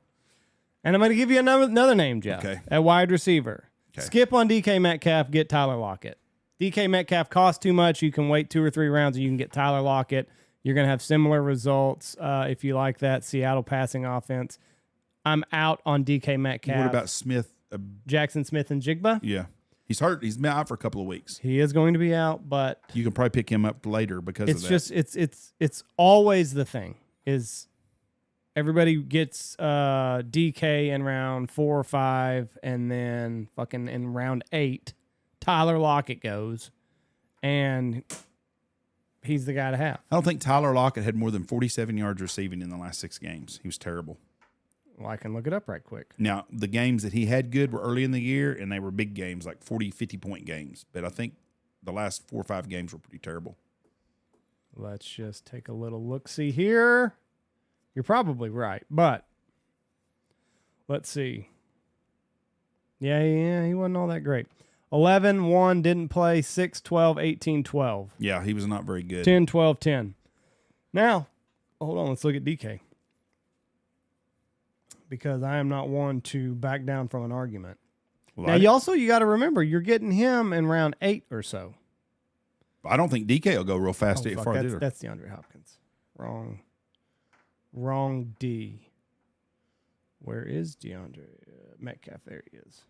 And I'm going to give you another name, Jeff. Okay. At wide receiver. Okay. Skip on DK Metcalf. Get Tyler Lockett. DK Metcalf costs too much. You can wait 2 or 3 rounds and you can get Tyler Lockett. You're going to have similar results if you like that Seattle passing offense. I'm out on DK Metcalf. What about Smith? Jackson Smith and Jigba? Yeah. He's hurt. He's been out for a couple of weeks. He is going to be out, but you can probably pick him up later because of that. It's always the thing is everybody gets DK in round 4 or 5, and then fucking in round 8, Tyler Lockett goes, and he's the guy to have. I don't think Tyler Lockett had more than 47 yards receiving in the last 6 games. He was terrible. Well, I can look it up right quick. Now, the games that he had good were early in the year, and they were big games, like 40, 50-point games. But I think the last 4 or 5 games were pretty terrible. Let's just take a little look-see here. You're probably right, but let's see. Yeah, he wasn't all that great. 11-1, didn't play. 6-12, 18-12. Yeah, he was not very good. 10-12-10. Now, hold on, let's look at DK. Because I am not one to back down from an argument. Well, now, you got to remember, you're getting him in round 8 or so. I don't think DK will go real fast. That's DeAndre Hopkins. Wrong D. Where is DeAndre Metcalf? There he is.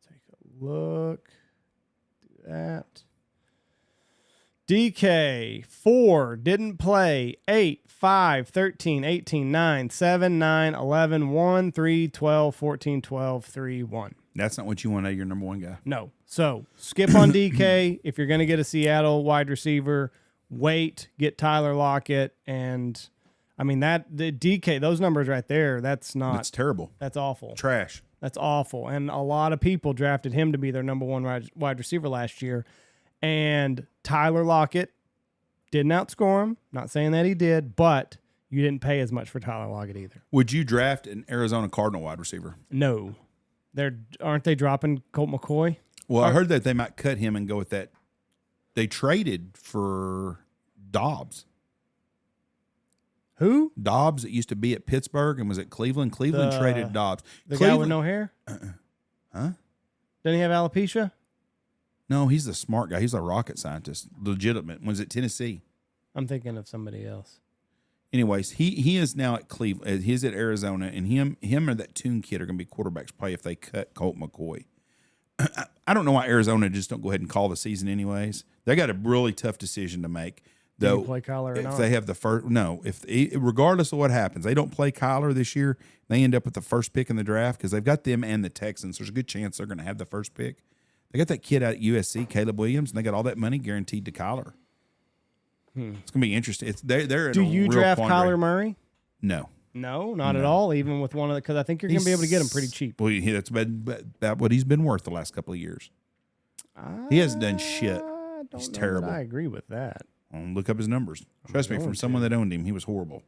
Take a look. Do that. DK, 4, didn't play. 8, 5, 13, 18, 9, 7, 9, 11, 1, 3, 12, 14, 12, 3, 1. That's not what you want out of your number one guy. No. So skip on DK. If you're going to get a Seattle wide receiver, wait, get Tyler Lockett. And the DK, those numbers right there, that's terrible. That's awful. Trash. That's awful. And a lot of people drafted him to be their number one wide receiver last year. And Tyler Lockett didn't outscore him. Not saying that he did, but you didn't pay as much for Tyler Lockett either. Would you draft an Arizona Cardinal wide receiver? No. Aren't they dropping Colt McCoy? Well, I heard that they might cut him and go with that. They traded for Dobbs. Who? Dobbs that used to be at Pittsburgh and was at Cleveland. Cleveland traded Dobbs. The guy with no hair? Huh? Doesn't he have alopecia? No, he's the smart guy. He's a rocket scientist. Legitimate. Was it Tennessee? I'm thinking of somebody else. Anyways, he is now at Cleveland. He's at Arizona, and him or that Toon kid are going to be quarterbacks probably if they cut Colt McCoy. I don't know why Arizona just don't go ahead and call the season anyways. They got a really tough decision to make. Though, play Kyler or if not? they have the first, regardless of what happens, they don't play Kyler this year. They end up with the first pick in the draft because they've got them and the Texans. There's a good chance they're going to have the first pick. They got that kid out at USC, Caleb Williams, and they got all that money guaranteed to Kyler. It's gonna be interesting. They're in Do a you real draft quandary. Kyler Murray? No. No, not at all. Even with one of the, because I think you're going to be able to get him pretty cheap. Well, that's about what he's been worth the last couple of years. He hasn't done shit. He's terrible. I agree with that. Look up his numbers. Trust me, from someone that owned him, he was horrible.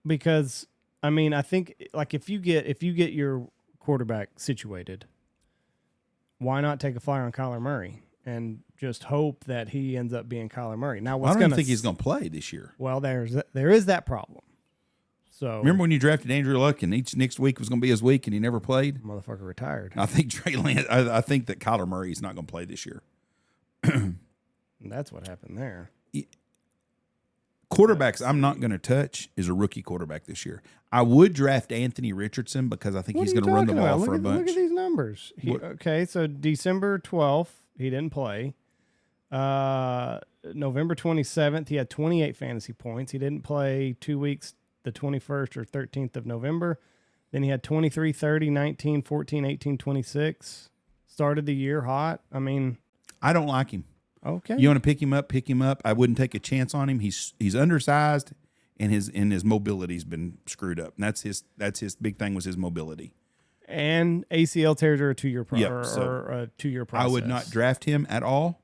Because I mean, I think like if you get your quarterback situated, why not take a flyer on Kyler Murray and just hope that he ends up being Kyler Murray? Now, I don't think he's going to play this year. Well, there is that problem. So remember when you drafted Andrew Luck and each next week was going to be his week and he never played? Motherfucker retired. I think Trey Lance. I think that Kyler Murray is not going to play this year. That's what happened there. Quarterbacks I'm not going to touch is a rookie quarterback this year. I would draft Anthony Richardson because I think he's going to run the ball for a bunch. Look at these numbers. Okay, so December 12th, he didn't play. November 27th, he had 28 fantasy points. He didn't play 2 weeks, the 21st or 13th of November. Then he had 23, 30, 19, 14, 18, 26. Started the year hot. I mean, I don't like him. Okay. You want to pick him up? Pick him up. I wouldn't take a chance on him. He's undersized, and his mobility's been screwed up. And that's his big thing was his mobility. And ACL tears are a 2-year so a 2-year process. I would not draft him at all.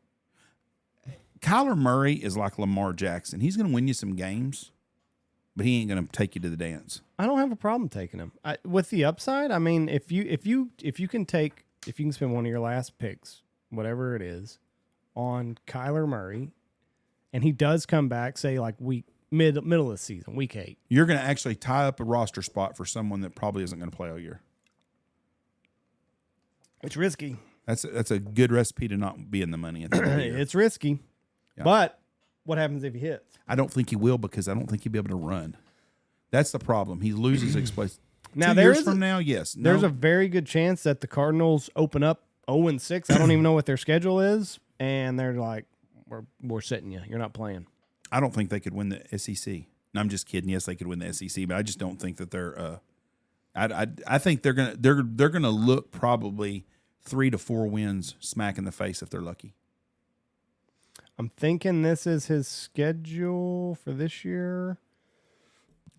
Kyler Murray is like Lamar Jackson. He's going to win you some games, but he ain't going to take you to the dance. I don't have a problem taking him. With the upside, I mean, if you can spend one of your last picks, whatever it is, on Kyler Murray, and he does come back, say like middle of the season, week 8. You're going to actually tie up a roster spot for someone that probably isn't going to play all year. It's risky. That's a good recipe to not be in the money at the end of the year. It's risky. Yeah. But what happens if he hits? I don't think he will because I don't think he'll be able to run. That's the problem. He loses explosive. Now, 2 years from now, yes. There's a very good chance that the Cardinals open up 0-6. I don't even know what their schedule is. And they're like, we're sitting you. You're not playing. I don't think they could win the SEC. No, I'm just kidding. Yes, they could win the SEC, but I just don't think that they're. I think they're gonna look probably 3 to 4 wins smack in the face if they're lucky. I'm thinking this is his schedule for this year.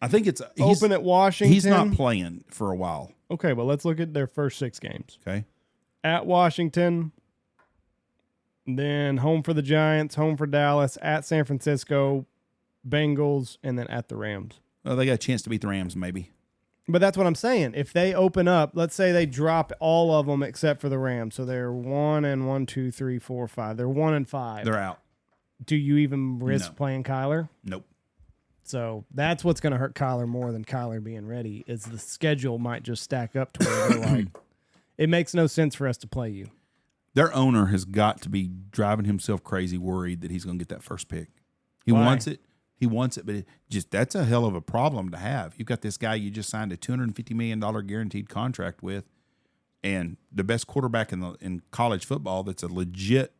I think it's open at Washington. He's not playing for a while. Okay, well let's look at their first 6 games. Okay, at Washington. Then home for the Giants, home for Dallas, at San Francisco, Bengals, and then at the Rams. Well, they got a chance to beat the Rams, maybe. But that's what I'm saying. If they open up, let's say they drop all of them except for the Rams, so they're 1 2 3 4 5. They're 1 5. They're out. Do you even risk playing Kyler? Nope. So that's what's going to hurt Kyler more than Kyler being ready. Is the schedule might just stack up to where they're like, it makes no sense for us to play you. Their owner has got to be driving himself crazy, worried that he's going to get that first pick. He wants it. He wants it, but that's a hell of a problem to have. You've got this guy you just signed a $250 million guaranteed contract with, and the best quarterback in college football that's a legit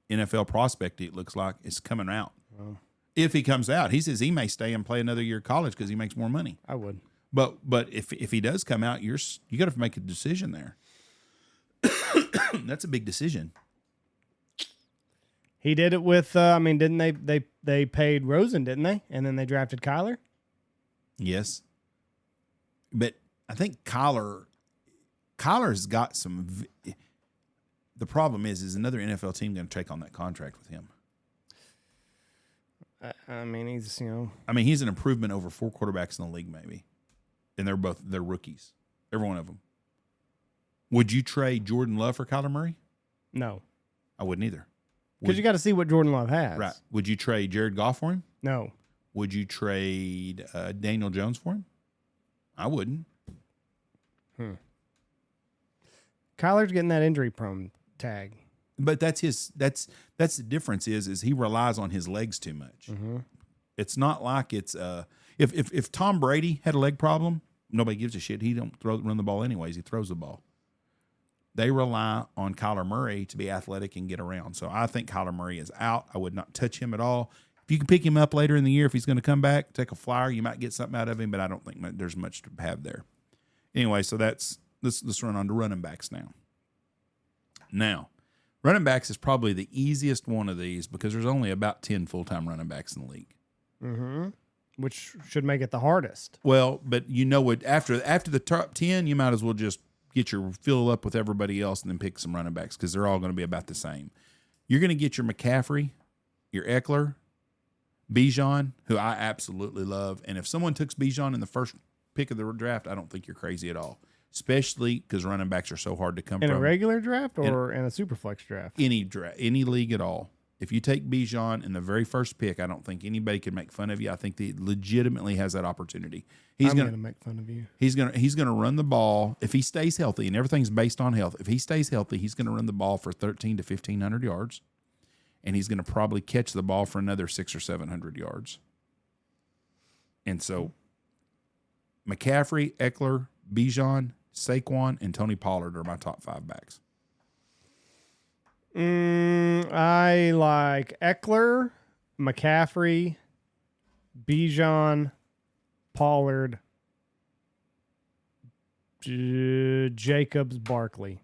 NFL prospect, it looks like, is coming out. Wow. If he comes out, he says he may stay and play another year of college because he makes more money. I would. But if he does come out, you got to make a decision there. That's a big decision. He did it with, didn't they paid Rosen, didn't they? And then they drafted Kyler? Yes. But I think Kyler's got some, the problem is another NFL team going to take on that contract with him. He's an improvement over 4 quarterbacks in the league, maybe. And they're rookies. Every one of them. Would you trade Jordan Love for Kyler Murray? No. I wouldn't either. Because you got to see what Jordan Love has. Right. Would you trade Jared Goff for him? No. Would you trade Daniel Jones for him? I wouldn't. Kyler's getting that injury prone tag. But that's the difference is he relies on his legs too much. Mm-hmm. It's not like it's if Tom Brady had a leg problem, nobody gives a shit. He don't run the ball anyways. He throws the ball. They rely on Kyler Murray to be athletic and get around. So I think Kyler Murray is out. I would not touch him at all. If you can pick him up later in the year, if he's going to come back, take a flyer, you might get something out of him, but I don't think there's much to have there. Anyway, so let's run on to running backs now. Now, Running backs is probably the easiest one of these because there's only about 10 full-time running backs in the league. Mm-hmm. Which should make it the hardest. Well, but you know what? After the top 10, you might as well just get your fill up with everybody else and then pick some running backs because they're all going to be about the same. You're going to get your McCaffrey, your Eckler, Bijan, who I absolutely love. And if someone took Bijan in the first pick of the draft, I don't think you're crazy at all, especially because running backs are so hard to come in from. A regular draft or in a Superflex draft? Any league at all. If you take Bijan in the very first pick, I don't think anybody can make fun of you. I think he legitimately has that opportunity. I'm going to make fun of you. He's gonna run the ball if he stays healthy, and everything's based on health. If he stays healthy, he's going to run the ball for 1,300 to 1,500 yards, and he's going to probably catch the ball for another 600 or 700 yards. And so, McCaffrey, Eckler, Bijan, Saquon, and Tony Pollard are my top 5 backs. I like Eckler, McCaffrey, Bijan, Pollard, Jacobs, Barkley.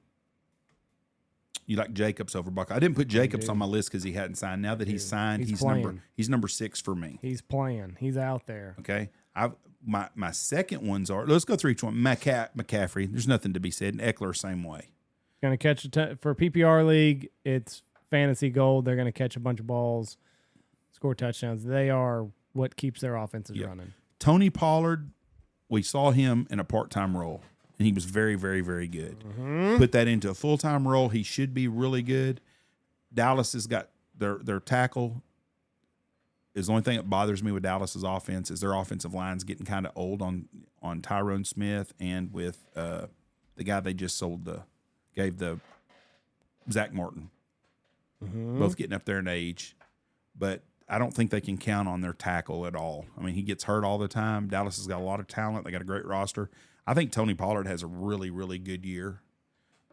You like Jacobs over Barkley? I didn't put Jacobs on my list because he hadn't signed. Now that he's signed, he's number 6 for me. He's playing. He's out there. Okay. My second ones are, let's go through each one. McCaffrey, there's nothing to be said. And Eckler, same way. Going to catch for PPR league. It's fantasy gold. They're going to catch a bunch of balls, score touchdowns. They are what keeps their offenses running. Tony Pollard, we saw him in a part-time role, and he was very, very, very good. Mm-hmm. Put that into a full-time role, he should be really good. Dallas has got their tackle. Is the only thing that bothers me with Dallas's offense is their offensive line's getting kind of old on Tyrone Smith and with the guy they just gave the Zach Martin. Mm-hmm. Both getting up there in age, but I don't think they can count on their tackle at all. I mean, he gets hurt all the time. Dallas has got a lot of talent. They got a great roster. I think Tony Pollard has a really, really good year.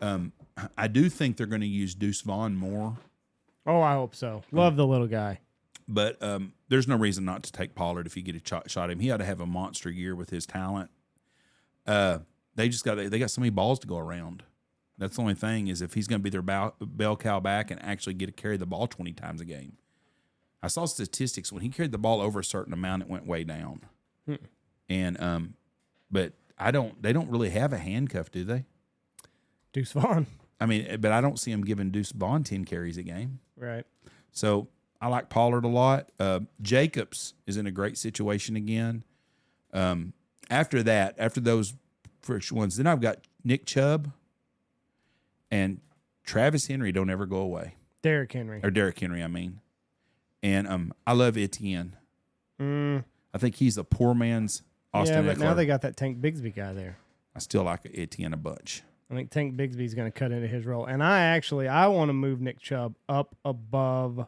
I do think they're going to use Deuce Vaughn more. Oh, I hope so. Love the little guy. But there's no reason not to take Pollard if you get a shot at him. He ought to have a monster year with his talent. They got so many balls to go around. That's the only thing is if he's going to be their bell cow back and actually get to carry the ball 20 times a game. I saw statistics when he carried the ball over a certain amount, it went way down. And but they don't really have a handcuff, do they? Deuce Vaughn. I mean, but I don't see him giving Deuce Vaughn 10 carries a game. Right. So I like Pollard a lot. Jacobs is in a great situation again. After those first ones, then I've got Nick Chubb and Travis Henry don't ever go away. Derrick Henry, I mean. And I love Etienne. I think he's a poor man's Austin Eckler. Yeah, but now they got that Tank Bigsby guy there. I still like Etienne a bunch. I think Tank Bigsby's going to cut into his role. And I want to move Nick Chubb up above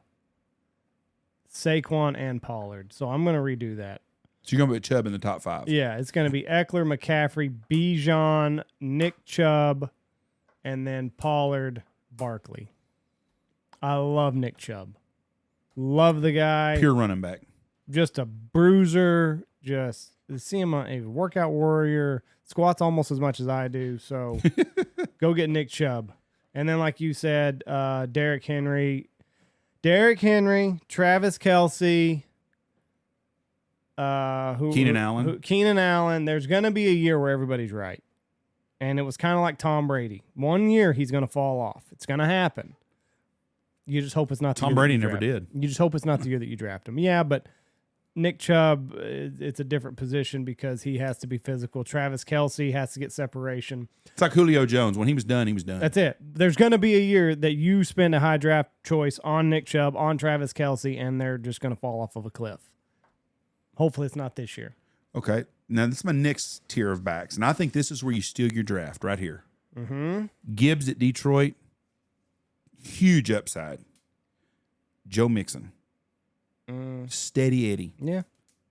Saquon and Pollard. So I'm going to redo that. So you're going to put Chubb in the top 5? Yeah, it's going to be Eckler, McCaffrey, Bijan, Nick Chubb, and then Pollard, Barkley. I love Nick Chubb. Love the guy. Pure running back. Just a bruiser. Just see him a workout warrior. Squats almost as much as I do. So go get Nick Chubb. And then, like you said, Derrick Henry, Travis Kelce, Keenan Allen. Keenan Allen. There's going to be a year where everybody's right. And it was kind of like Tom Brady. One year he's going to fall off. It's going to happen. You just hope it's not. Tom Brady never did. You just hope it's not the year that you draft him. Yeah, but Nick Chubb, it's a different position because he has to be physical. Travis Kelce has to get separation. It's like Julio Jones. When he was done, he was done. That's it. There's going to be a year that you spend a high draft choice on Nick Chubb, on Travis Kelce, and they're just going to fall off of a cliff. Hopefully it's not this year. Okay. Now, this is my next tier of backs, and I think this is where you steal your draft right here. Mm-hmm. Gibbs at Detroit, huge upside. Joe Mixon. Steady Eddie. Yeah.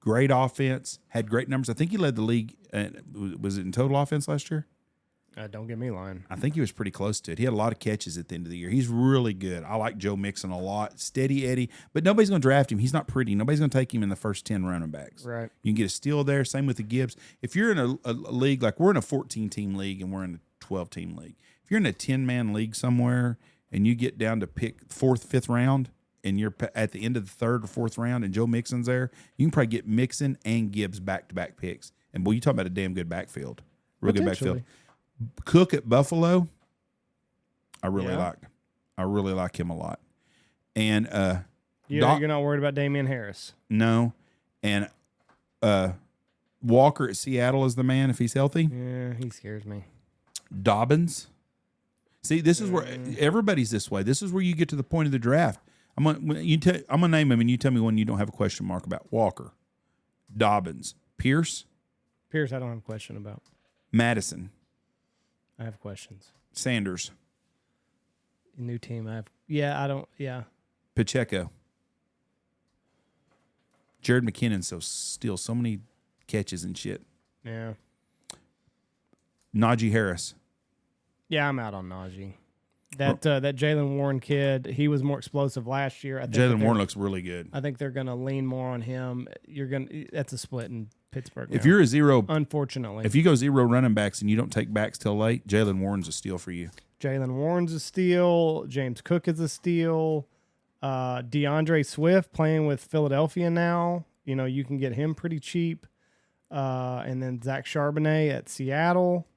Great offense. Had great numbers. I think he led the league. Was it in total offense last year? Don't get me lying. I think he was pretty close to it. He had a lot of catches at the end of the year. He's really good. I like Joe Mixon a lot. Steady Eddie. But nobody's going to draft him. He's not pretty. Nobody's going to take him in the first 10 running backs. Right. You can get a steal there. Same with the Gibbs. If you're in a league, like we're in a 14-team league and we're in a 12-team league. If you're in a 10-man league somewhere and you get down to pick 4th, 5th round, and you're at the end of the 3rd or 4th round, and Joe Mixon's there, you can probably get Mixon and Gibbs back-to-back picks. And boy, you talking about a damn good backfield, real good backfield. Cook at Buffalo, I really like him a lot. And you're not worried about Damian Harris? No, and Walker at Seattle is the man if he's healthy. Yeah, he scares me. Dobbins. See, this is where everybody's this way. This is where you get to the point of the draft. I'm gonna name him, and you tell me when you don't have a question mark about Walker. Dobbins, Pierce, I don't have a question about. Madison, I have questions. Sanders, New team. I don't. Yeah. Pacheco, Jared McKinnon. Steals so many catches and shit. Yeah. Najee Harris. Yeah, I'm out on Najee. That Jalen Warren kid, he was more explosive last year. Jalen Warren looks really good. I think they're going to lean more on him. That's a split in Pittsburgh. If you're a zero, unfortunately, if you go zero running backs and you don't take backs till late, Jalen Warren's a steal for you. Jalen Warren's a steal. James Cook is a steal. DeAndre Swift playing with Philadelphia now. You can get him pretty cheap. And then Zach Charbonnet at Seattle.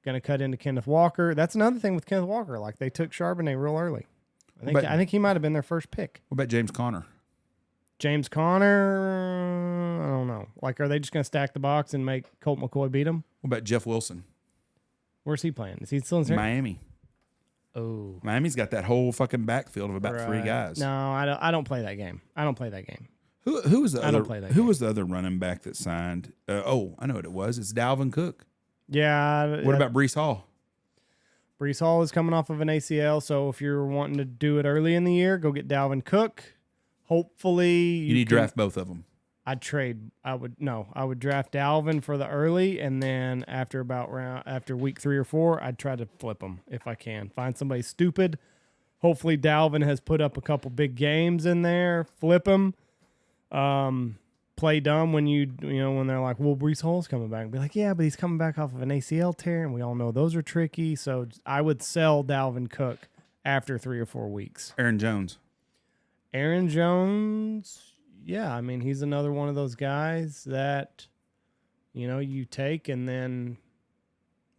Going to cut into Kenneth Walker. That's another thing with Kenneth Walker. Like, they took Charbonnet real early. I think he might have been their first pick. What about James Conner? James Conner, I don't know. Like, are they just going to stack the box and make Colt McCoy beat him? What about Jeff Wilson? Where's he playing? Is he still in Miami? Oh. Miami's got that whole fucking backfield of about 3 guys. No, I don't play that game. I don't play that game. Who was the other? I don't play that who game. was the other running back that signed? I know what it was. It's Dalvin Cook. Yeah. What about Breece Hall? Breece Hall is coming off of an ACL, so if you're wanting to do it early in the year, go get Dalvin Cook. Hopefully, you need to draft both of them. I would draft Dalvin for the early, and then after week 3 or 4, I'd try to flip them if I can. Find somebody stupid. Hopefully, Dalvin has put up a couple big games in there. Flip him. Play dumb when when they're like, well, Breece Hall's coming back. Be like, yeah, but he's coming back off of an ACL tear, and we all know those are tricky. So I would sell Dalvin Cook after 3 or 4 weeks. Aaron Jones, yeah, I mean, he's another one of those guys that, you take, and then.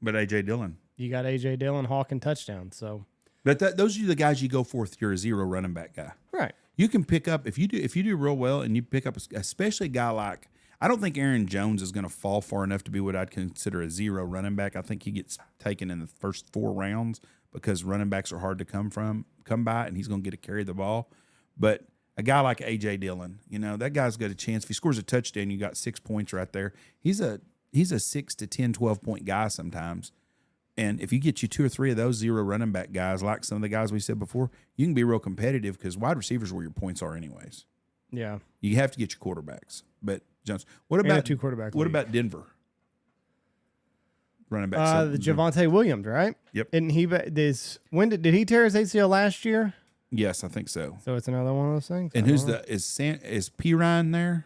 But A.J. Dillon. You got A.J. Dillon hawking touchdowns, so. But those are the guys you go for if you're a zero running back guy. Right. You can pick up if you do real well, and you pick up especially a guy like, I don't think Aaron Jones is going to fall far enough to be what I'd consider a zero running back. I think he gets taken in the first 4 rounds because running backs are hard to come by, and he's going to get to carry the ball. But a guy like A.J. Dillon, that guy's got a chance. If he scores a touchdown, you got 6 points right there. He's a 6 to 10, 12 point guy sometimes. And if you get you 2 or 3 of those zero running back guys, like some of the guys we said before, you can be real competitive because wide receivers are where your points are anyways. Yeah. You have to get your quarterbacks. But Jones, what about 2 quarterback What league. about Denver? Running back. The Javonte Williams, right? Yep. And did he tear his ACL last year? Yes, I think so. So it's another one of those things. And is P. Ryan there?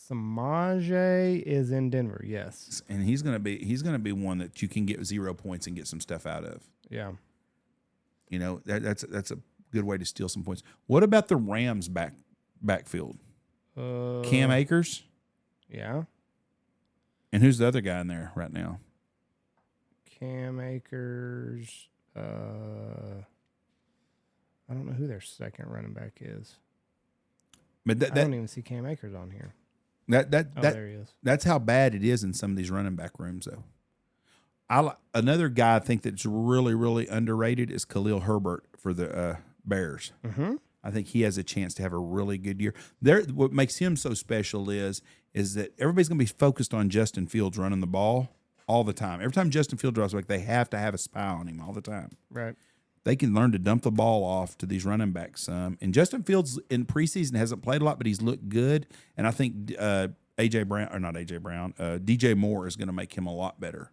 Samaje is in Denver, yes. And he's gonna be one that you can get 0 points and get some stuff out of. Yeah. That's a good way to steal some points. What about the Rams backfield? Cam Akers? Yeah. And who's the other guy in there right now? Cam Akers. I don't know who their second running back is. But I don't even see Cam Akers on here. There he is. That's how bad it is in some of these running back rooms, though. Another guy I think that's really, really underrated is Khalil Herbert for the Bears. Mm-hmm. I think he has a chance to have a really good year. What makes him so special is that everybody's going to be focused on Justin Fields running the ball all the time. Every time Justin Fields drops back, they have to have a spy on him all the time. Right. They can learn to dump the ball off to these running backs some. And Justin Fields in preseason hasn't played a lot, but he's looked good. And I think DJ Moore is going to make him a lot better.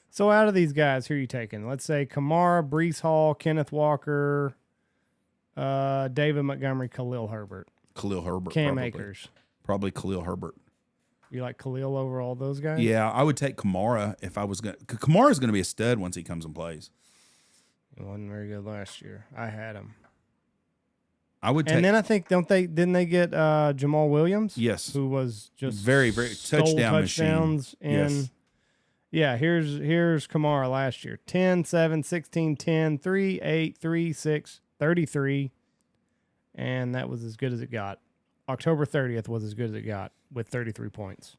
So out of these guys, who are you taking? Let's say Kamara, Breece Hall, Kenneth Walker, David Montgomery, Khalil Herbert. Cam Akers. Probably Khalil Herbert. You like Khalil over all those guys? Yeah, I would take Kamara if I was going to. Kamara's going to be a stud once he comes and plays. He wasn't very good last year. I had him. I would take. And then I think didn't they get Jamal Williams? Yes. Who was just very touchdowns machine. in. Yes. Yeah, here's Kamara last year. 10, 7, 16, 10, 3, 8, 3, 6, 33. And that was as good as it got. October 30th was as good as it got with 33 points.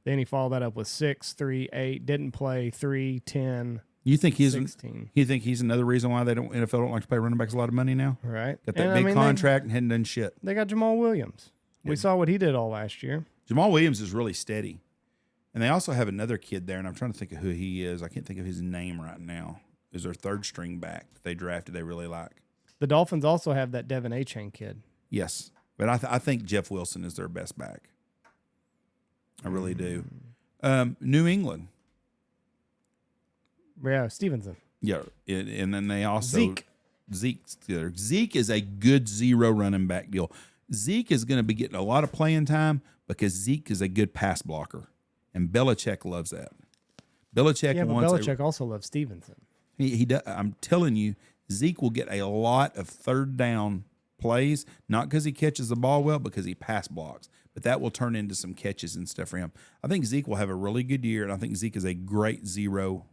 Then he followed that up with 6, 3, 8, didn't play, 3, 10, You think he's 16. You think he's another reason why NFL don't like to pay running backs a lot of money now? Right. Got that big contract and hadn't done shit. They got Jamal Williams. We saw what he did all last year. Jamal Williams is really steady. And they also have another kid there, and I'm trying to think of who he is. I can't think of his name right now. Is their third string back that they drafted they really like. The Dolphins also have that Devin A-Chain kid. Yes. But I think Jeff Wilson is their best back. I really do. New England. Yeah, Stevenson. Yeah. And then they also... Zeke. Zeke is a good zero running back deal. Zeke is going to be getting a lot of playing time because Zeke is a good pass blocker. And Belichick loves that. Belichick also loves Stevenson. He does. I'm telling you, Zeke will get a lot of third down plays, not because he catches the ball well, because he pass blocks. But that will turn into some catches and stuff for him. I think Zeke will have a really good year, and I think Zeke is a great zero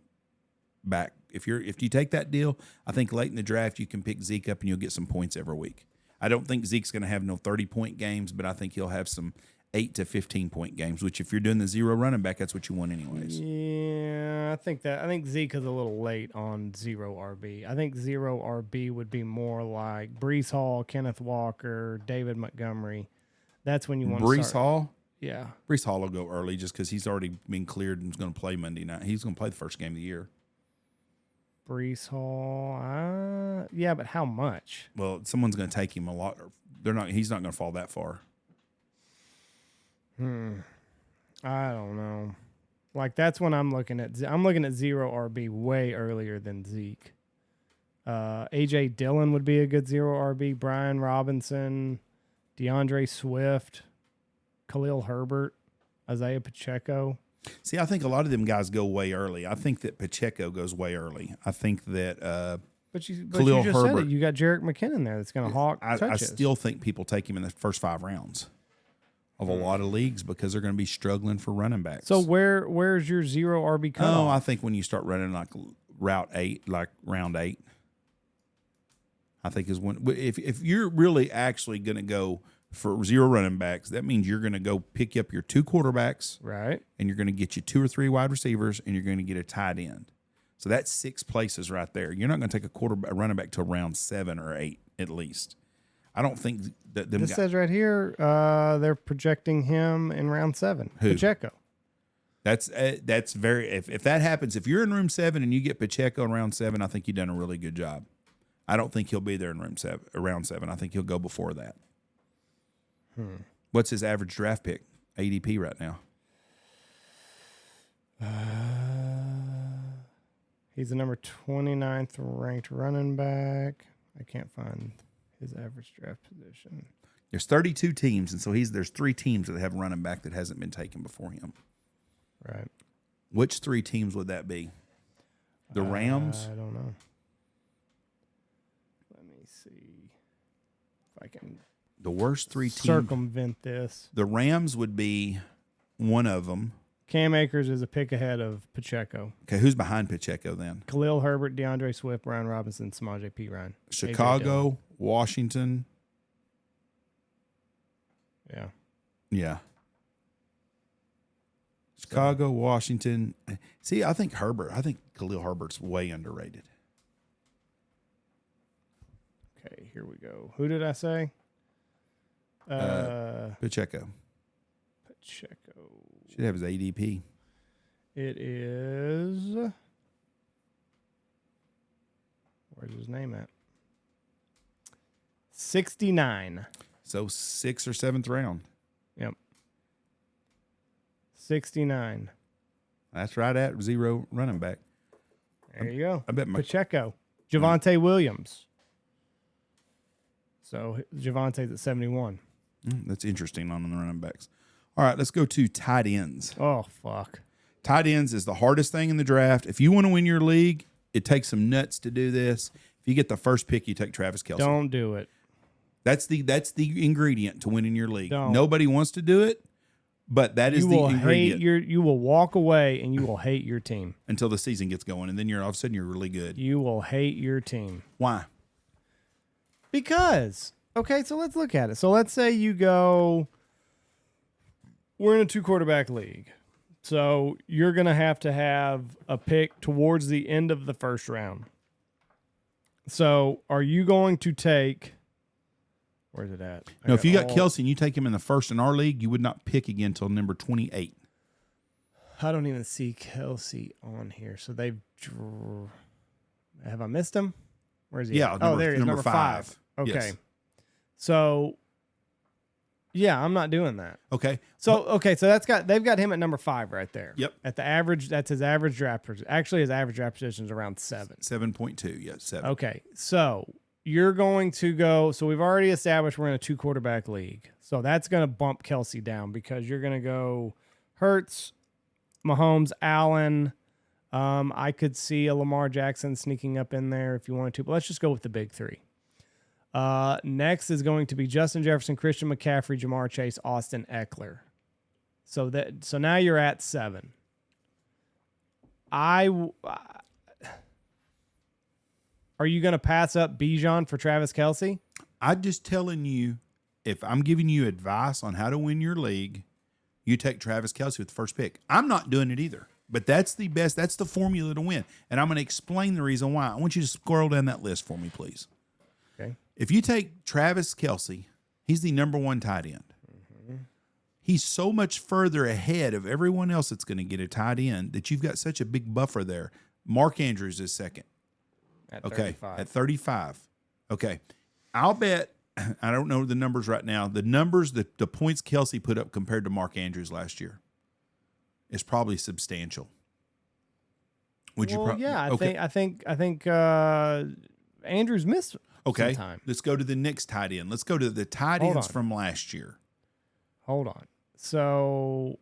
back. If you take that deal, I think late in the draft you can pick Zeke up and you'll get some points every week. I don't think Zeke's going to have no 30-point games, but I think he'll have some 8 to 15-point games, which if you're doing the zero running back, that's what you want anyways. Yeah, I think Zeke is a little late on zero RB. I think zero RB would be more like Breece Hall, Kenneth Walker, David Montgomery. That's when you want to start. Breece Hall? Yeah. Breece Hall will go early just because he's already been cleared and is going to play Monday night. He's going to play the first game of the year. Breece Hall, yeah, but how much? Well, someone's going to take him a lot. He's not going to fall that far. I don't know. Like that's when I'm looking at zero RB way earlier than Zeke. AJ Dillon would be a good zero RB. Brian Robinson, DeAndre Swift, Khalil Herbert, Isaiah Pacheco. See, I think a lot of them guys go way early. I think that Pacheco goes way early. I think that But you Khalil just Herbert, said it. You got Jerick McKinnon there that's going to hawk touches. I still think people take him in the first 5 rounds of a lot of leagues because they're going to be struggling for running backs. So where's your zero RB cutoff? Oh, I think when you start running like round 8, I think is when if you're really actually going to go for zero running backs, that means you're going to go pick up your 2 quarterbacks, right? And you're going to get you 2 or 3 wide receivers, and you're going to get a tight end. So that's 6 places right there. You're not going to take a running back till round 7 or 8 at least. I don't think that them. This says right here they're projecting him in round 7. Who? Pacheco. That's very. If that happens, if you're in room 7 and you get Pacheco in round 7, I think you've done a really good job. I don't think he'll be there in round 7. I think he'll go before that. What's his average draft pick ADP right now? He's the number 29th ranked running back. I can't find his average draft position. There's 32 teams, and so there's 3 teams that have a running back that hasn't been taken before him. Right. Which 3 teams would that be? The Rams? I don't know. Let me see if I can. The worst 3 teams. Circumvent this. The Rams would be one of them. Cam Akers is a pick ahead of Pacheco. Okay, who's behind Pacheco then? Khalil Herbert, DeAndre Swift, Brian Robinson, Samaje Perine. Chicago, Washington. Yeah. Yeah. Chicago, Washington. See, I think Khalil Herbert's way underrated. Okay, here we go. Who did I say? Pacheco. Should have his ADP. It is. Where's his name at? 69. So 6th or 7th round. Yep. 69. That's right at zero running back. There you go. I bet Pacheco. Javonte Williams. So Javonte's at 71. That's interesting on the running backs. All right, let's go to tight ends. Oh, fuck. Tight ends is the hardest thing in the draft. If you want to win your league, It takes some nuts to do this. If you get the first pick, you take Travis Kelce. Don't do it. That's the ingredient to winning your league. Don't. Nobody wants to do it, but that is the ingredient. You will walk away and you will hate your team until the season gets going, and then all of a sudden you're really good. You will hate your team. Why? Because, okay, so let's look at it. So let's say we're in a 2-quarterback league. So you're going to have a pick towards the end of the first round. So are you going to take, where's it at? No, if you got Kelce and you take him in the first in our league, you would not pick again until number 28. I don't even see Kelce on here. So have I missed him? Where's he? Yeah. There he is, number 5. Okay. Yes. So, yeah, I'm not doing that. Okay. So they've got him at number 5 right there. Yep. At the average, that's his average draft position. Actually, his average draft position is around 7. 7.2, yes, 7. Okay. So you're going to go, so we've already established we're in a 2-quarterback league. So that's going to bump Kelce down because you're going to go Hurts, Mahomes, Allen. I could see a Lamar Jackson sneaking up in there if you wanted to, but let's just go with the big 3. Next is going to be Justin Jefferson, Christian McCaffrey, Jamar Chase, Austin Eckler. So now you're at 7. Are you going to pass up Bijan for Travis Kelce? I'm just telling you, if I'm giving you advice on how to win your league, you take Travis Kelce with the first pick. I'm not doing it either, but that's the best. That's the formula to win. And I'm going to explain the reason why. I want you to scroll down that list for me, please. Okay. If you take Travis Kelce, he's the number 1 tight end. Mm-hmm. He's so much further ahead of everyone else that's going to get a tight end that you've got such a big buffer there. Mark Andrews is second. At 35. At 35. Okay. I'll bet, I don't know the numbers right now, the points Kelce put up compared to Mark Andrews last year is probably substantial. I think Andrews missed some time. Let's go to the next tight end. Let's go to the tight ends from last year. Hold on. So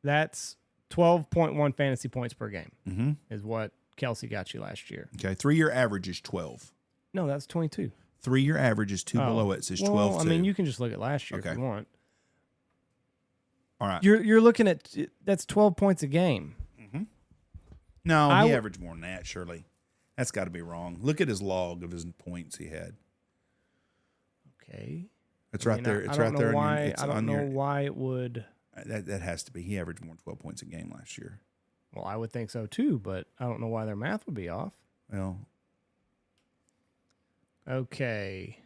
that's 12.1 fantasy points per game is what Kelce got you last year. Okay, 3-year average is 12. No, that's 22. 3-year average is 2 below it. It says 12. I mean, you can just look at last year if you want. All right. You're looking at, that's 12 points a game. Mm-hmm. No, he averaged more than that, surely. That's got to be wrong. Look at his log of his points he had. Okay. It's right there. It's right there. I don't know why it would. That has to be. He averaged more than 12 points a game last year. Well, I would think so too, but I don't know why their math would be off. Well. Okay.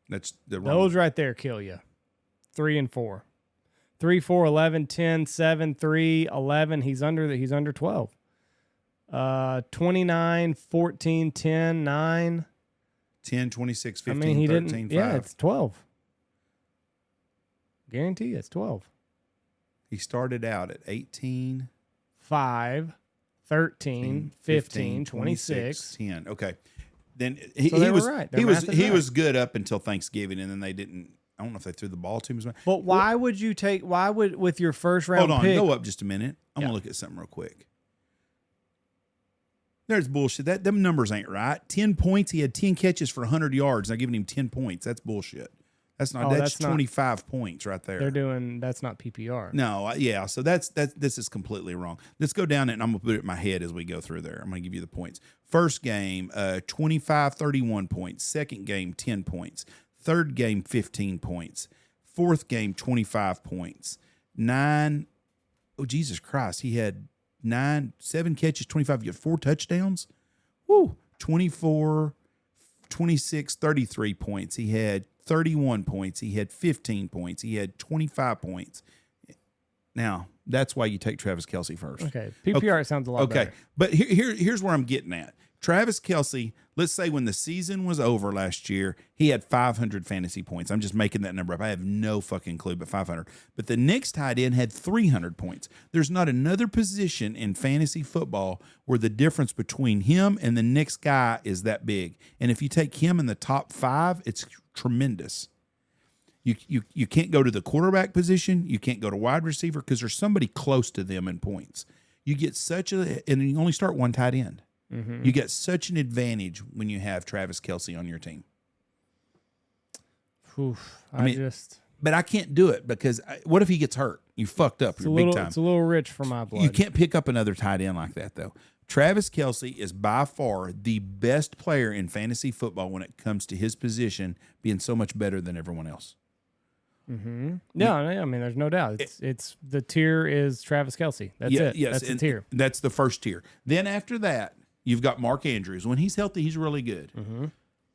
That's the wrong. Those right there kill you. 3 and 4. 3, 4, 11, 10, 7, 3, 11. He's under 12. 29, 14, 10, 9. 10, 26, 15, 13, 5. Yeah, it's 12. Guarantee it's 12. He started out at 18. 5, 13, 15, 26. 10. Okay. Then he was right. He was good up until Thanksgiving, and then they didn't. I don't know if they threw the ball to him. But why would with your first round hold on, pick? go up just a minute. I'm going to look at something real quick. There's bullshit. Them numbers ain't right. 10 points. He had 10 catches for 100 yards. They're giving him 10 points. That's bullshit. That's 25 points right there. That's not PPR. No, yeah. So this is completely wrong. Let's go down it, and I'm going to put it in my head as we go through there. I'm going to give you the points. First game, 25, 31 points. Second game, 10 points. Third game, 15 points. Fourth game, 25 points. 9. Oh, Jesus Christ. He had 7 catches, 25. You had 4 touchdowns. Woo. 24, 26, 33 points. He had 31 points. He had 15 points. He had 25 points. Now, that's why you take Travis Kelce first. Okay. PPR sounds a lot better. But here's where I'm getting at. Travis Kelce, let's say when the season was over last year, he had 500 fantasy points. I'm just making that number up. I have no fucking clue, but 500. But the next tight end had 300 points. There's not another position in fantasy football where the difference between him and the next guy is that big. And if you take him in the top 5, it's tremendous. You can't go to the quarterback position. You can't go to wide receiver because there's somebody close to them in points. You get and you only start one tight end. Mm-hmm. You get such an advantage when you have Travis Kelce on your team. Oof, But I can't do it because what if he gets hurt? You fucked up. You're big time. It's a little rich for my blood. You can't pick up another tight end like that, though. Travis Kelce is by far the best player in fantasy football when it comes to his position being so much better than everyone else. Mm-hmm. No, I mean, there's no doubt. It's the tier is Travis Kelce. That's it. Yes, that's the tier. That's the first tier. Then after that, you've got Mark Andrews. When he's healthy, he's really good. Mm-hmm.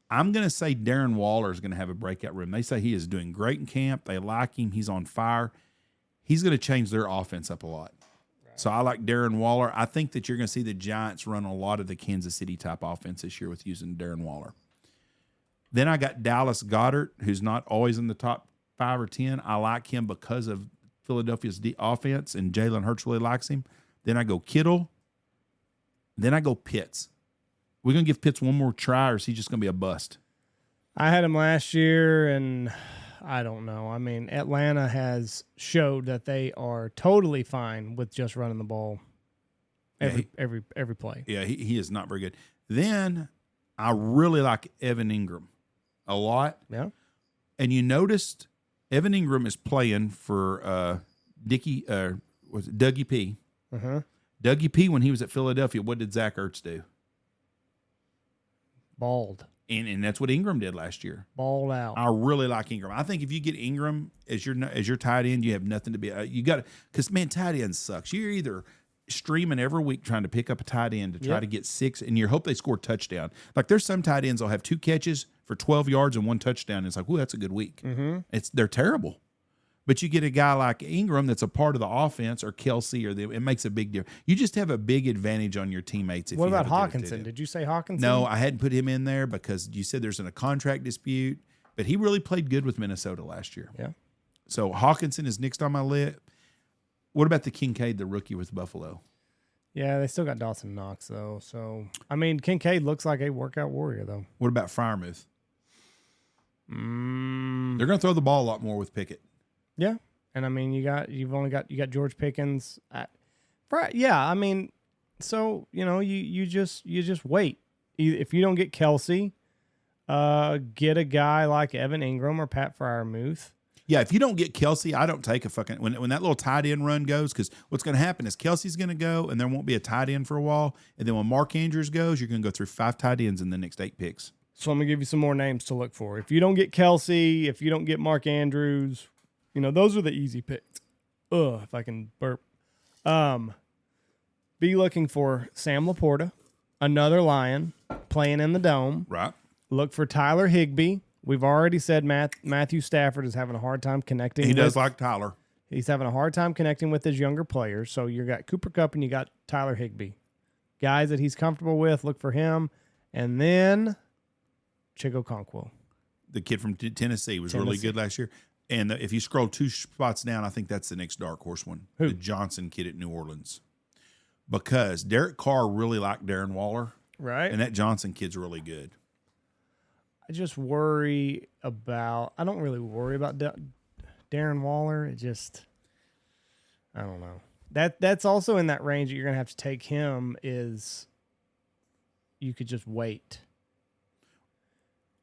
I'm going to say Darren Waller is going to have a breakout room. They say he is doing great in camp. They like him. He's on fire. He's going to change their offense up a lot. Right. So I like Darren Waller. I think that you're going to see the Giants run a lot of the Kansas City type offense this year with using Darren Waller. Then I got Dallas Goedert, who's not always in the top 5 or 10. I like him because of Philadelphia's offense, and Jalen Hurts really likes him. Then I go Kittle. Then I go Pitts. We're going to give Pitts one more try, or is he just going to be a bust? I had him last year, and I don't know. I mean, Atlanta has showed that they are totally fine with just running the ball every play. Yeah, he is not very good. Then I really like Evan Ingram a lot. Yeah. And you noticed Evan Ingram is playing for Dougie P. Uh-huh. Dougie P, when he was at Philadelphia, what did Zach Ertz do? Balled. And that's what Ingram did last year. Balled out. I really like Ingram. I think if you get Ingram as your tight end, you have nothing to be. You got because man, tight end sucks. You're either streaming every week trying to pick up a tight end to try to get 6, and you hope they score a touchdown. Like there's some tight ends that'll have 2 catches for 12 yards and 1 touchdown. And it's like, ooh, that's a good week. Mm-hmm. They're terrible. But you get a guy like Ingram that's a part of the offense, or Kelce, it makes a big difference. You just have a big advantage on your teammates. What about Hawkinson? Did you say Hawkinson? No, I hadn't put him in there because you said there's a contract dispute. But he really played good with Minnesota last year. Yeah. So Hawkinson is next on my list. What about the Kincaid, the rookie with Buffalo? Yeah, they still got Dawson Knox, though. So, I mean, Kincaid looks like a workout warrior, though. What about Freiermuth? They're going to throw the ball a lot more with Pickett. Yeah, and I mean, you got George Pickens. I mean, so you just wait. If you don't get Kelce, get a guy like Evan Ingram or Pat Freiermuth. Yeah, if you don't get Kelce, I don't take a fucking when that little tight end run goes, because what's going to happen is Kelsey's going to go, and there won't be a tight end for a while, and then when Mark Andrews goes, you're going to go through 5 tight ends in the next 8 picks. So I'm going to give you some more names to look for. If you don't get Kelce, if you don't get Mark Andrews. Those are the easy picks. If I can burp. Be looking for Sam Laporta, another Lion, playing in the Dome. Right. Look for Tyler Higbee. We've already said Matthew Stafford is having a hard time connecting. He does like Tyler. He's having a hard time connecting with his younger players. So you got Cooper Kupp and you got Tyler Higbee. Guys that he's comfortable with, look for him. And then Chigo Okonkwo. The kid from Tennessee was really good last year. And if you scroll 2 spots down, I think that's the next dark horse one. Who? The Johnson kid at New Orleans. Because Derek Carr really liked Darren Waller. Right. And that Johnson kid's really good. I just worry about – I don't really worry about Darren Waller. It just – I don't know. That's also in that range that you're going to have to take him is you could just wait.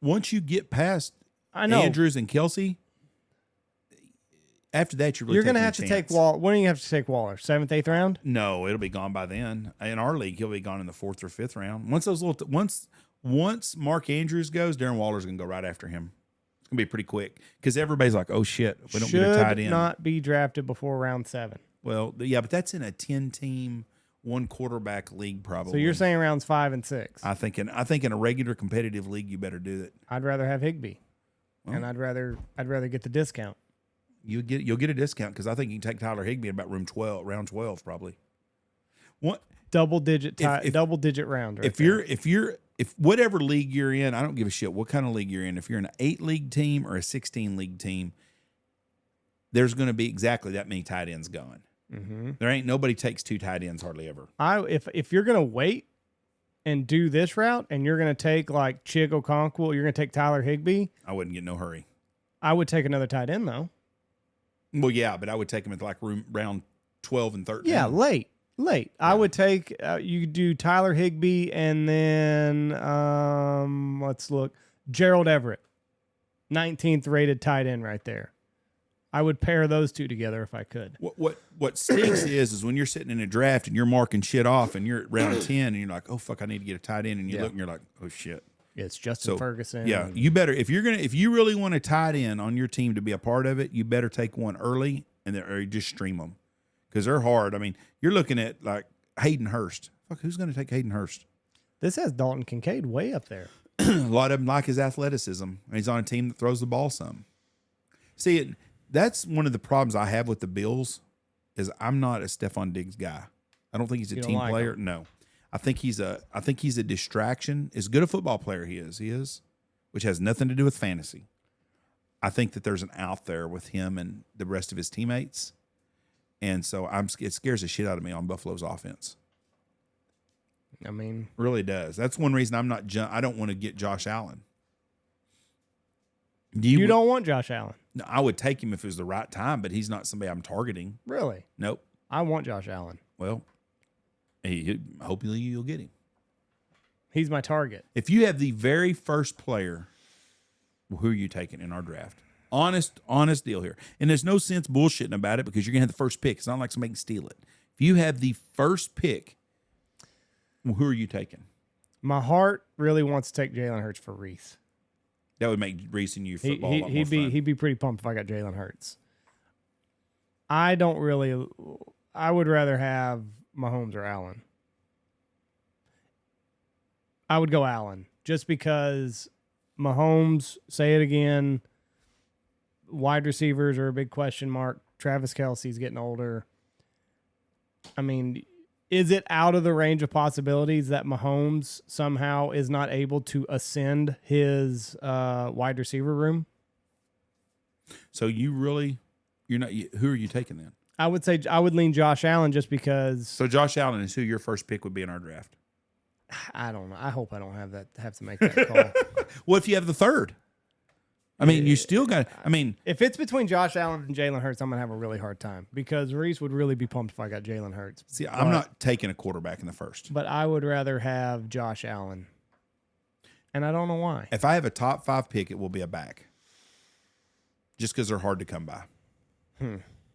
Once you get past Andrews and Kelce – after that, you're going to have to take Waller. When do you have to take Waller? 7th, 8th round? No, it'll be gone by then. In our league, he'll be gone in the 4th or 5th round. Once Mark Andrews goes, Darren Waller's going to go right after him. It's going to be pretty quick because everybody's like, "Oh shit, we don't get a tight end." Should not be drafted before round 7. Well, yeah, but that's in a 10-team, 1-quarterback league, probably. So you're saying rounds 5 and 6? I think in a regular competitive league, you better do it. I'd rather have Higbee, and I'd rather get the discount. You'll get a discount because I think you can take Tyler Higbee in about round 12 probably. What double digit round? Right if whatever league you're in, I don't give a shit what kind of league you're in. If you're in an 8-league team or a 16-league team, there's going to be exactly that many tight ends gone. Mm-hmm. There ain't nobody takes 2 tight ends hardly ever. If you're going to wait and do this route, and you're going to take like Chigo Okonkwo, you're going to take Tyler Higbee. I wouldn't get no hurry. I would take another tight end though. Well, yeah, but I would take him at like round 12 and 13. Yeah, late. Late. I would take, you do Tyler Higbee and then, let's look, Gerald Everett, 19th rated tight end right there. I would pair those two together if I could. What stinks is when you're sitting in a draft and you're marking shit off and you're at round 10 and you're like, oh fuck, I need to get a tight end, and you look and you're like, oh shit. It's Justin Ferguson. Yeah, you better, if you really want a tight end on your team to be a part of it, you better take one early or just stream them, because they're hard. I mean, you're looking at like Hayden Hurst. Fuck, who's going to take Hayden Hurst? This has Dalton Kincaid way up there. A lot of them like his athleticism, and he's on a team that throws the ball some. See, that's one of the problems I have with the Bills is I'm not a Stephon Diggs guy. I don't think he's a team player. No. I think he's a distraction. As good a football player he is, which has nothing to do with fantasy. I think that there's an out there with him and the rest of his teammates. And so it scares the shit out of me on Buffalo's offense. I mean, really does. That's one reason I don't want to get Josh Allen. You don't want Josh Allen? No, I would take him if it was the right time, but he's not somebody I'm targeting. Really? Nope. I want Josh Allen. Well, hopefully you'll get him. He's my target. If you have the very first player, who are you taking in our draft? Honest deal here. And there's no sense bullshitting about it because you're going to have the first pick. It's not like somebody can steal it. If you have the first pick, who are you taking? My heart really wants to take Jalen Hurts for Reese. That would make Reese and you football a lot more fun. He'd be pretty pumped if I got Jalen Hurts. I would rather have Mahomes or Allen. I would go Allen just because Mahomes, say it again, wide receivers are a big question mark. Travis Kelce's getting older. I mean, is it out of the range of possibilities that Mahomes somehow is not able to ascend his wide receiver room? So you're not. Who are you taking then? I would say I would lean Josh Allen just because. So Josh Allen is who your first pick would be in our draft. I don't know. I hope I don't have to make that call. What if you have the third? I mean, you still got. I mean, if it's between Josh Allen and Jalen Hurts, I'm gonna have a really hard time because Reese would really be pumped if I got Jalen Hurts. See, I'm not taking a quarterback in the first, but I would rather have Josh Allen, and I don't know why. If I have a top 5 pick, it will be a back, just because they're hard to come by.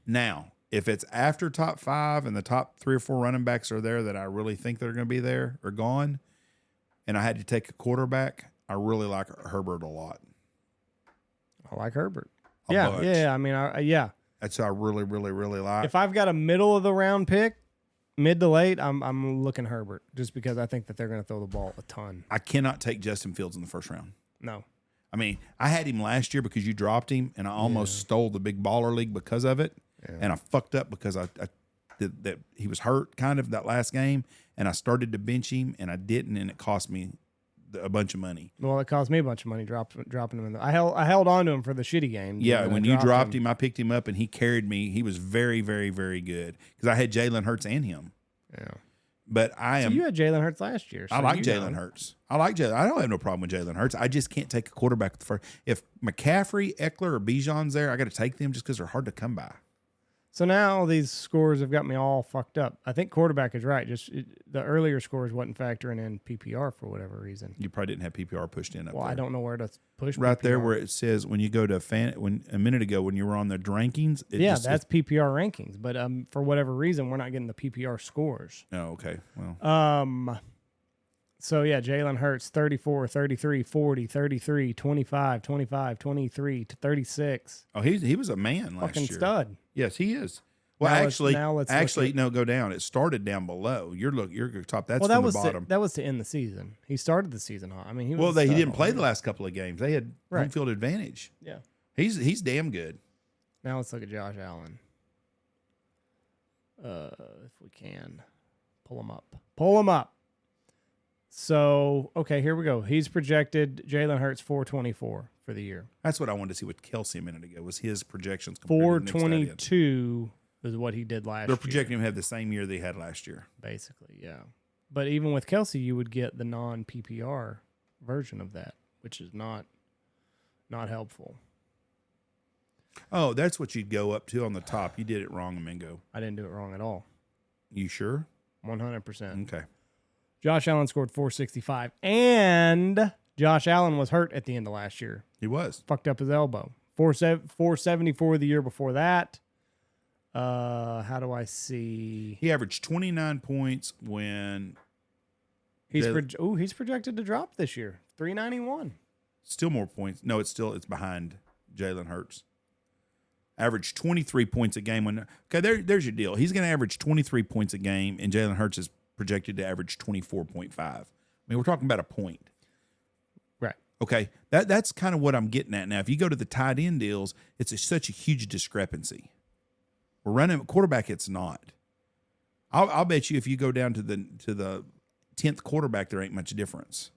Now, if it's after top 5 and the top 3 or 4 running backs are there that I really think they're going to be there or gone, and I had to take a quarterback, I really like Herbert a lot. I like Herbert. A bunch. Yeah. I mean, yeah. That's who I really, really, really like. If I've got a middle of the round pick, mid to late, I'm looking Herbert just because I think that they're going to throw the ball a ton. I cannot take Justin Fields in the first round. No. I mean, I had him last year because you dropped him, and I almost stole the big baller league because of it. Yeah. And I fucked up because I did that. He was hurt kind of that last game, and I started to bench him, and I didn't, and it cost me a bunch of money. Well, it cost me a bunch of money dropping him in I held on to him for the shitty game. Yeah, when you dropped him, I picked him up and he carried me. He was very, very, very good because I had Jalen Hurts and him. Yeah, but you had Jalen Hurts last year. So I like Jalen Hurts. I like Jalen. I don't have no problem with Jalen Hurts. I just can't take a quarterback at the first. If McCaffrey, Eckler, or Bijan's there, I got to take them just because they're hard to come by. So now these scores have got me all fucked up. I think quarterback is right. Just the earlier scores wasn't factoring in PPR for whatever reason. You probably didn't have PPR pushed in up there. I don't know where to push right PPR. There where it says when you go to a minute ago when you were on the rankings. That's PPR rankings, but for whatever reason we're not getting the PPR scores. Oh, okay. Well. So yeah, Jalen Hurts 34, 33, 40, 33, 25, 25, 23 to 36. Oh, he was a man last year. Fucking stud. Yes, he is. Well, no, go down. It started down below. You're top. That's from the bottom. That was to end the season. He started the season hot. I mean, he didn't play the last couple of games. They had home field advantage. Yeah, he's damn good. Now let's look at Josh Allen. If we can pull him up. So okay, here we go. He's projected Jalen Hurts 424 for the year. That's what I wanted to see with Kelsey a minute ago. Was his projections 422 is what he did last year. They're projecting him to have the same year they had last year. Basically, yeah. But even with Kelsey, you would get the non-PPR version of that, which is not helpful. Oh, that's what you'd go up to on the top. You did it wrong, Mingo. I didn't do it wrong at all. You sure? 100%. Okay. Josh Allen scored 465, and Josh Allen was hurt at the end of last year. He was. Fucked up his elbow. 474 the year before that. How do I see? He averaged 29 points when He's projected to drop this year. 391. still more points. No, it's behind Jalen Hurts. Averaged 23 points a game. There's your deal. He's going to average 23 points a game, and Jalen Hurts is projected to average 24.5. I mean, we're talking about a point. Right. Okay, that's kind of what I'm getting at now. If you go to the tight end deals, it's such a huge discrepancy. We're running quarterback, it's not. I'll bet you if you go down to the 10th quarterback, there ain't much difference.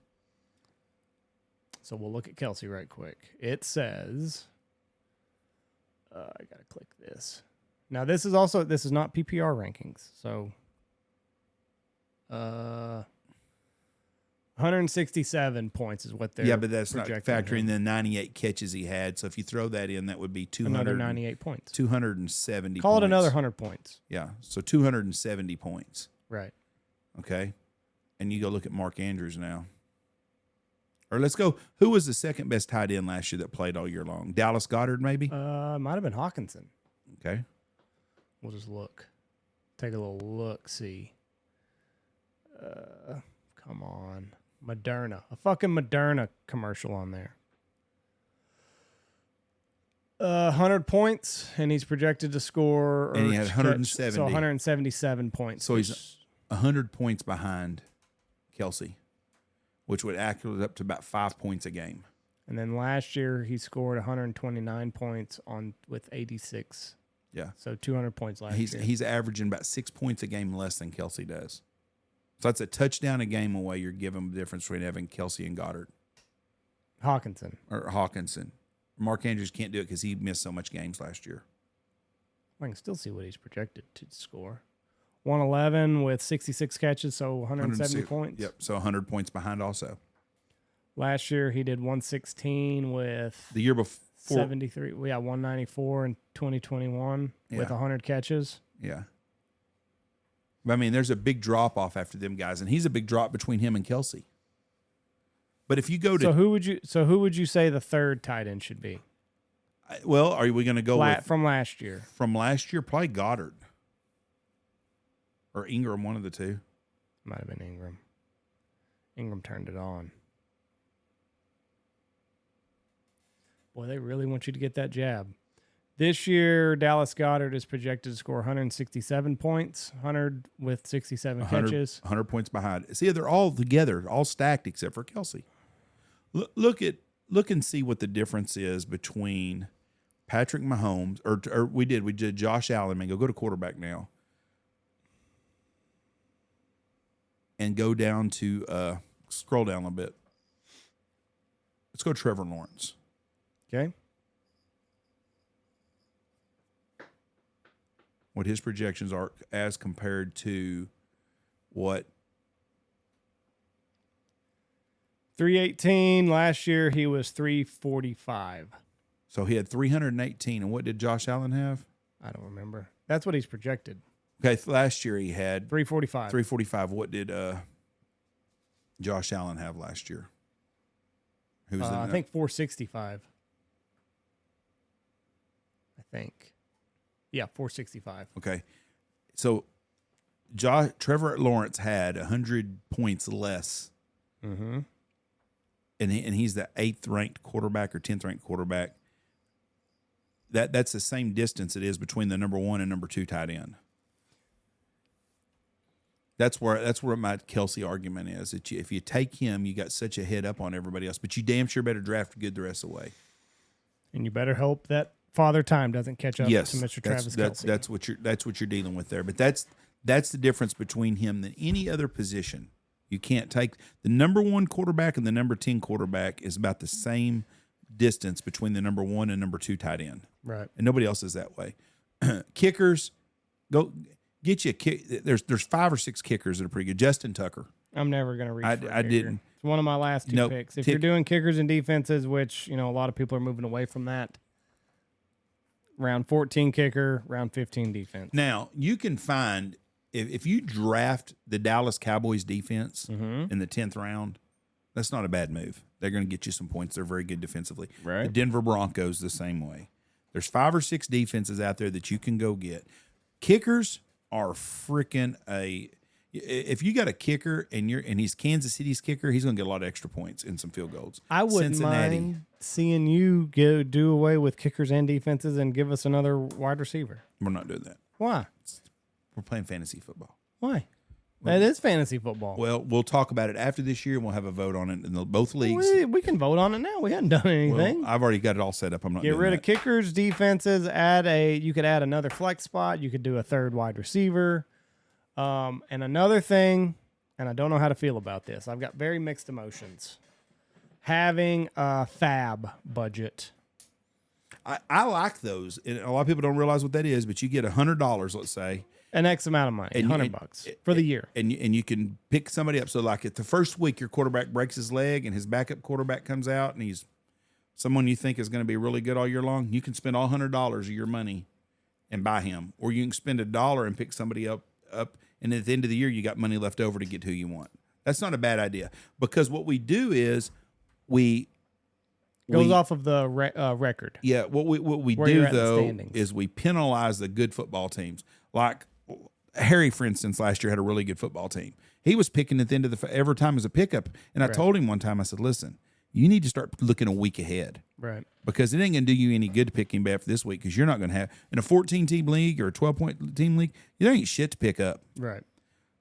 So we'll look at Kelsey right quick. It says, I gotta click this. Now this is not PPR rankings. So, 167 points is what they're but that's not factoring the 98 catches he had. So if you throw that in, that would be 200, another 98 points. 270. Call points. it another 100 points. Yeah, so 270 points. Right. Okay, and you go look at Mark Andrews now. Or let's go. Who was the second best tight end last year that played all year long? Dallas Goedert, maybe. Might have been Hawkinson. Okay, we'll just look. Take a little look. See. Come on. Moderna. A fucking Moderna commercial on there. 100 points, and he's projected to score. And he had 170. So 177 points. So he's 100 points behind Kelsey, which would accurate up to about 5 points a game. And then last year he scored 129 points with 86. Yeah. So 200 points last year. He's averaging about 6 points a game less than Kelsey does. So that's a touchdown a game away. You're giving the difference between having Kelsey and Goddard. Hawkinson. Mark Andrews can't do it because he missed so much games last year. I can still see what he's projected to score. 111 with 66 catches, so 170 points. Yep, so 100 points behind also. Last year he did 116 with the year before 73. 194 in 2021 with 100 catches. Yeah. But I mean, there's a big drop off after them guys, and he's a big drop between him and Kelsey. But if you go to who would you say the third tight end should be? Well, are we going to go from last year? From last year, probably Goddard or Ingram, one of the two. Might have been Ingram. Ingram turned it on. Boy, they really want you to get that jab. This year, Dallas Goedert is projected to score 167 points, 100 with 67 catches. 100 points behind. See, they're all together, all stacked except for Kelsey. Look and see what the difference is between Patrick Mahomes, or we did Josh Allen. Man, go to quarterback now. And go down to, scroll down a bit. Let's go Trevor Lawrence. Okay. What his projections are as compared to what? 318. Last year he was 345. So he had 318. And what did Josh Allen have? I don't remember. That's what he's projected. Okay, last year he had 345. 345. What did Josh Allen have last year? Who was I think 465. I think. Yeah, 465. Okay. So Trevor Lawrence had 100 points less. Mm-hmm. And he's the 8th ranked quarterback or 10th ranked quarterback. That's the same distance it is between the number 1 and number 2 tight end. That's where my Kelsey argument is. That if you take him, you got such a head up on everybody else. But you damn sure better draft good the rest of the way. And you better hope that Father Time doesn't catch up to Mr. Travis Kelce. That's what you're dealing with there. But that's the difference between him than any other position. You can't take the number 1 quarterback and the number 10 quarterback is about the same distance between the number 1 and number 2 tight end. Right. And nobody else is that way. Kickers, go get you a kick. There's 5 or 6 kickers that are pretty good. Justin Tucker. I'm never going to reach for a I kicker. didn't. It's one of my last 2 picks. If you're doing kickers and defenses, which, a lot of people are moving away from that, round 14 kicker, round 15 defense. Now, you can find if you draft the Dallas Cowboys defense Mm-hmm. in the 10th round, that's not a bad move. They're going to get you some points. They're very good defensively. Right. The Denver Broncos the same way. There's 5 or 6 defenses out there that you can go get. Kickers are freaking a. If you got a kicker and he's Kansas City's kicker, he's going to get a lot of extra points and some field goals. I wouldn't mind seeing you do away with kickers and defenses and give us another wide receiver. We're not doing that. Why? We're playing fantasy football. Why? That is fantasy football. Well, we'll talk about it after this year, and we'll have a vote on it in both leagues. We can vote on it now. We hadn't done anything. Well, I've already got it all set up. I'm not Get doing rid that. of kickers, defenses. You could add another flex spot. You could do a third wide receiver. And another thing, and I don't know how to feel about this. I've got very mixed emotions. Having a fab budget. I like those, and a lot of people don't realize what that is. But you get $100, let's say, An X amount of money, And- $100 for the year. and you can pick somebody up. So, like at the first week, your quarterback breaks his leg, and his backup quarterback comes out, and he's someone you think is going to be really good all year long. You can spend all $100 of your money and buy him, or you can spend $1 and pick somebody up, and at the end of the year, you got money left over to get who you want. That's not a bad idea, because what we do is Goes off of the record. Yeah, what we Where do you're at in the though standings. is we penalize the good football teams. Like Harry, for instance, last year had a really good football team. He was picking at the end of every time as a pickup, and I told him one time, I said, "Listen, you need to start looking a week ahead, Right. because it ain't going to do you any good to pick him back for this week, because you're not going to have in a 14-team league or a 12-point team league, there ain't shit to pick up. Right.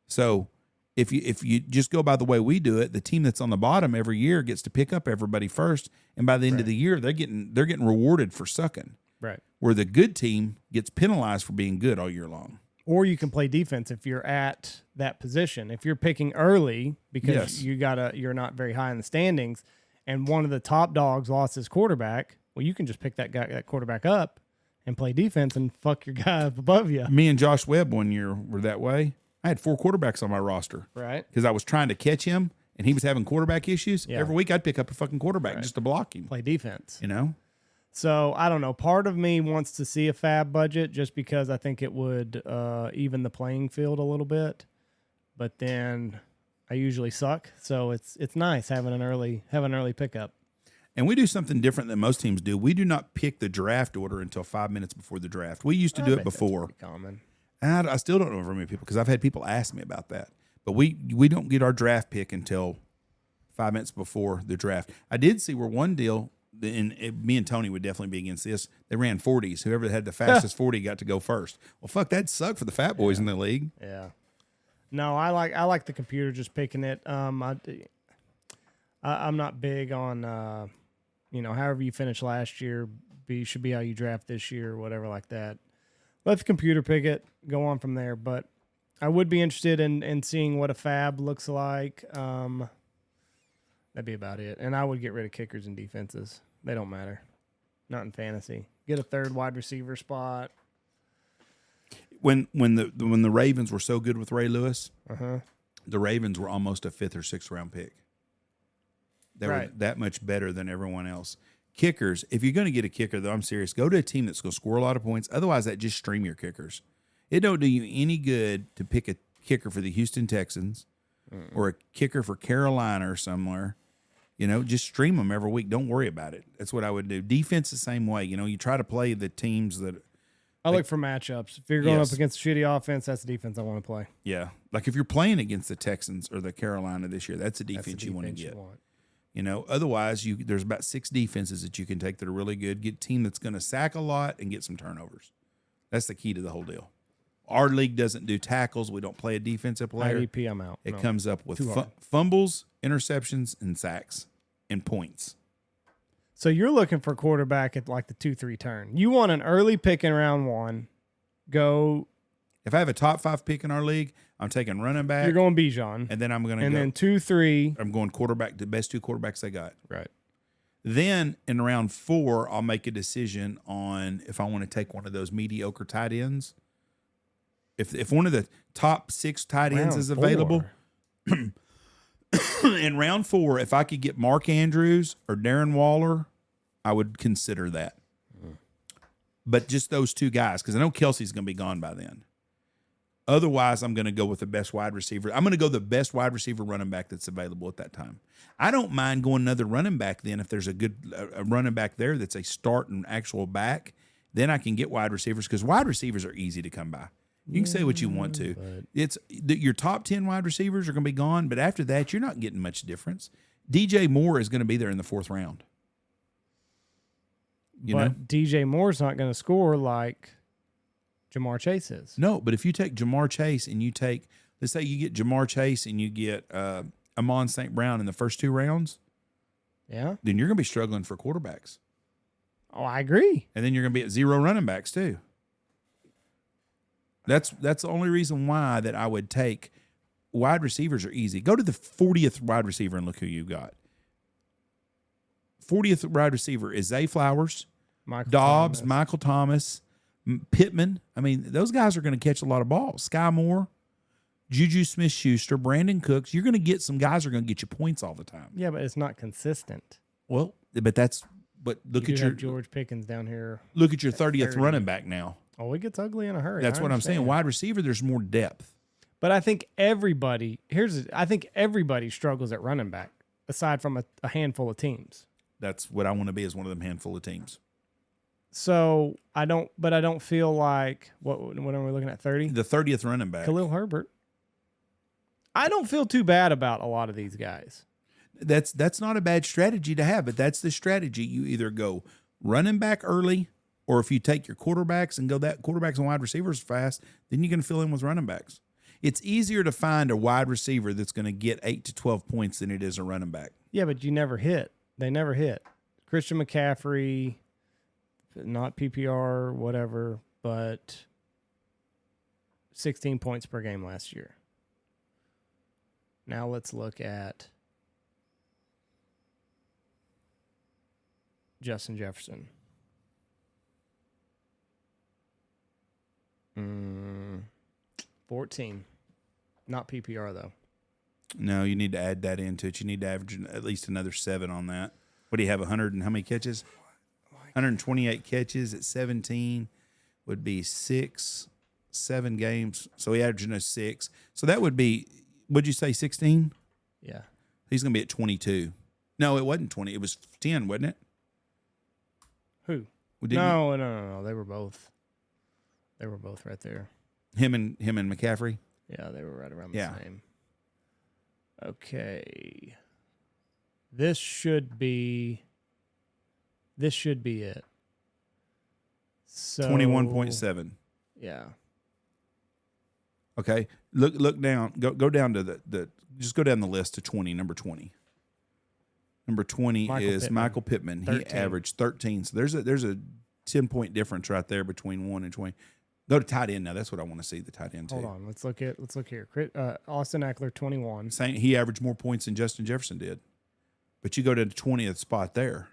So if you just go by the way we do it, the team that's on the bottom every year gets to pick up everybody first, and by the end of the year, they're getting rewarded for sucking. Right. Where the good team gets penalized for being good all year long. Or you can play defense if you're at that position. If you're picking early because Yes. you're not very high in the standings, and one of the top dogs lost his quarterback, well, you can just pick that quarterback up and play defense and fuck your guy up above you. Me and Josh Webb one year were that way. I had 4 quarterbacks on my roster Right. because I was trying to catch him, and he was having quarterback issues. Yeah. Every week I'd pick up a fucking quarterback just to block him. Play defense. You know? So I don't know. Part of me wants to see a fab budget just because I think it would even the playing field a little bit. But then I usually suck, so it's nice having an early pickup. And we do something different than most teams do. We do not pick the draft order until 5 minutes before the draft. We used to do it before. Common. And I still don't know very many people because I've had people ask me about that. But we don't get our draft pick until 5 minutes before the draft. I did see where one deal, and me and Tony would definitely be against this. They ran 40s. Whoever had the fastest 40 got to go first. Well, fuck, that'd suck for the fat boys in the league. Yeah. No, I like the computer just picking it. I'm not big on however you finished last year should be how you draft this year or whatever like that. Let the computer pick it, go on from there. But I would be interested in seeing what a fab looks like. That'd be about it. And I would get rid of kickers and defenses. They don't matter. Not in fantasy. Get a third wide receiver spot. When the Ravens were so good with Ray Lewis, Uh-huh. the Ravens were almost a 5th or 6th round pick. They were Right. that much better than everyone else. Kickers, if you're going to get a kicker, though, I'm serious, go to a team that's going to score a lot of points. Otherwise, that just stream your kickers. It don't do you any good to pick a kicker for the Houston Texans or a kicker for Carolina or somewhere. Just stream them every week. Don't worry about it. That's what I would do. Defense the same way. You try to play the teams that. I look for matchups. If you're going Yes. up against a shitty offense, that's the defense I want to play. Yeah, like if you're playing against the Texans or the Carolina this year, that's the defense, you want to get. Otherwise, there's about 6 defenses that you can take that are really good. Get a team that's going to sack a lot and get some turnovers. That's the key to the whole deal. Our league doesn't do tackles. We don't play a defensive player. IDP, I'm out. It comes up with Too hard. fumbles, interceptions, and sacks and points. So you're looking for a quarterback at like the 2-3 turn. You want an early pick in round 1. Go. If I have a top 5 pick in our league, I'm taking running back. You're going Bijan. And then I'm going to And go. then 2-3. I'm going quarterback, the best 2 quarterbacks they got. Right. Then in round 4, I'll make a decision on if I want to take one of those mediocre tight ends. If one of the top 6 tight ends Round is available, 4. in round 4, if I could get Mark Andrews or Darren Waller, I would consider that. But just those 2 guys, because I know Kelsey's going to be gone by then. Otherwise, I'm going to go with the best wide receiver. I'm going to go the best wide receiver running back that's available at that time. I don't mind going another running back then if there's a good running back there that's a start and actual back. Then I can get wide receivers because wide receivers are easy to come by. You can say what you want to. Your top 10 wide receivers are going to be gone, but after that, you're not getting much difference. DJ Moore is going to be there in the 4th round. But DJ Moore's not going to score like Jamar Chase is. No, but if you take Jamar Chase and you take, let's say you get Jamar Chase and you get Amon St. Brown in the first 2 rounds, yeah, then you're going to be struggling for quarterbacks. Oh, I agree. And then you're going to be at 0 running backs too. That's the only reason why that I would take wide receivers are easy. Go to the 40th wide receiver and look who you got. 40th wide receiver is Zay Flowers, Dobbs, Michael Thomas, Pittman. I mean, those guys are going to catch a lot of balls. Sky Moore, Juju Smith-Schuster, Brandon Cooks. You're going to get some guys who are going to get you points all the time. Yeah, but it's not consistent. Well, but look at your George Pickens down here. Look at your 30th running back now. Oh, it gets ugly in a hurry. That's what I'm saying. Wide receiver, there's more depth. But I think everybody struggles at running back, aside from a handful of teams. That's what I want to be, is one of them handful of teams. So I don't feel like what are we looking at? 30? The 30th running back. Khalil Herbert. I don't feel too bad about a lot of these guys. That's not a bad strategy to have, but that's the strategy. You either go running back early, or if you take your quarterbacks and go that quarterbacks and wide receivers fast, then you can fill in with running backs. It's easier to find a wide receiver that's going to get 8 to 12 points than it is a running back. Yeah, but you never hit. They never hit. Christian McCaffrey, not PPR, whatever, but 16 points per game last year. Now let's look at Justin Jefferson. 14. Not PPR, though. No, you need to add that into it. You need to average at least another 7 on that. What do you have, 100 and how many catches? 128 catches at 17 would be 7 games. So he averaged a 6. So that would be, would you say 16? Yeah. He's going to be at 22. No, it wasn't 20. It was 10, wasn't it? Who? No. They were both right there. Him and McCaffrey? Yeah, they were right around the same. Okay. This should be it. So 21.7. Yeah. Okay. Look down. Go down to just go down the list to 20, number 20. Number 20 is Michael Pittman. 13. He averaged 13. So there's a 10-point difference right there between 1 and 20. Go to tight end now. That's what I want to see, the tight end too. Hold on. Let's look here. Austin Eckler, 21. He averaged more points than Justin Jefferson did. But you go to the 20th spot there.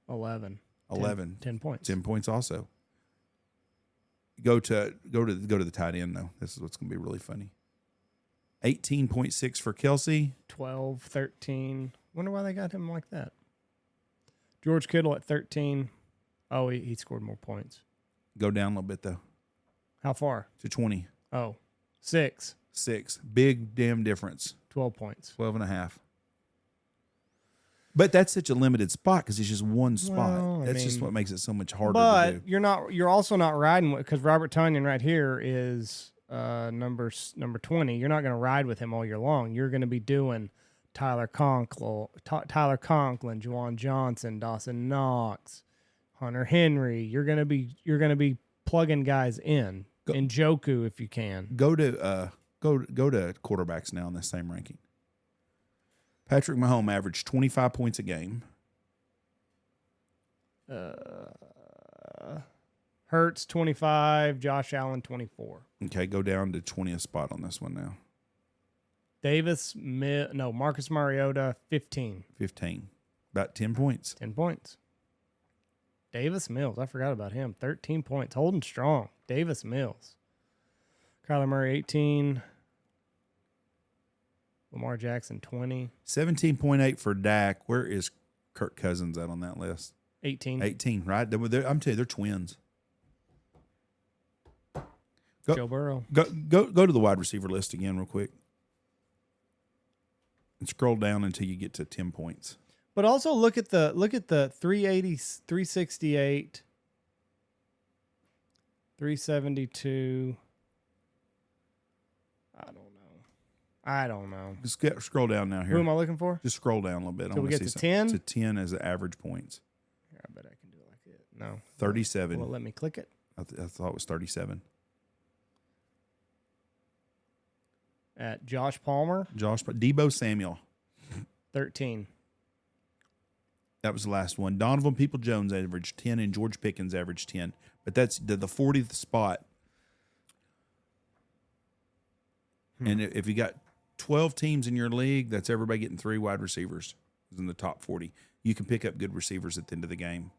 11. 10 points. 10 points also. Go to the tight end though. This is what's going to be really funny. 18.6 for Kelsey. 12, 13. Wonder why they got him like that. George Kittle at 13. Oh, he scored more points. Go down a little bit though. How far? To 20. Oh, 6. 6. Big damn difference. 12 points. 12 and a half. But that's such a limited spot because it's just one spot. Well, that's just what makes it so much harder to do. But you're also not riding with, because Robert Tonyan right here is number 20. You're not going to ride with him all year long. You're going to be doing Tyler Conklin, Juwan Johnson, Dawson Knox, Hunter Henry. You're going to be plugging guys in. Njoku if you can. Go to quarterbacks now in the same ranking. Patrick Mahomes averaged 25 points a game. Hurts 25, Josh Allen 24. Okay, go down to 20th spot on this one now. Marcus Mariota 15. 15. About 10 points. 10 points. Davis Mills, I forgot about him. 13 points, holding strong. Davis Mills. Kyler Murray 18. Lamar Jackson, 20. 17.8 for Dak. Where is Kirk Cousins at on that list? 18. 18, right? I'm telling you, they're twins. Joe Burrow. Go to the wide receiver list again real quick. And scroll down until you get to 10 points. But also look at the 380, 368, 372. I don't know. Just scroll down now here. Who am I looking for? Just scroll down a little bit. So we get to 10? To 10 as the average points. Here, I bet I can do it like it. No. 37. Well, let me click it. I thought it was 37. At Josh Palmer. Debo Samuel. 13. That was the last one. Donovan Peoples-Jones averaged 10 and George Pickens averaged 10. But that's the 40th spot. And if you got 12 teams in your league, that's everybody getting 3 wide receivers in the top 40. You can pick up good receivers at the end of the game.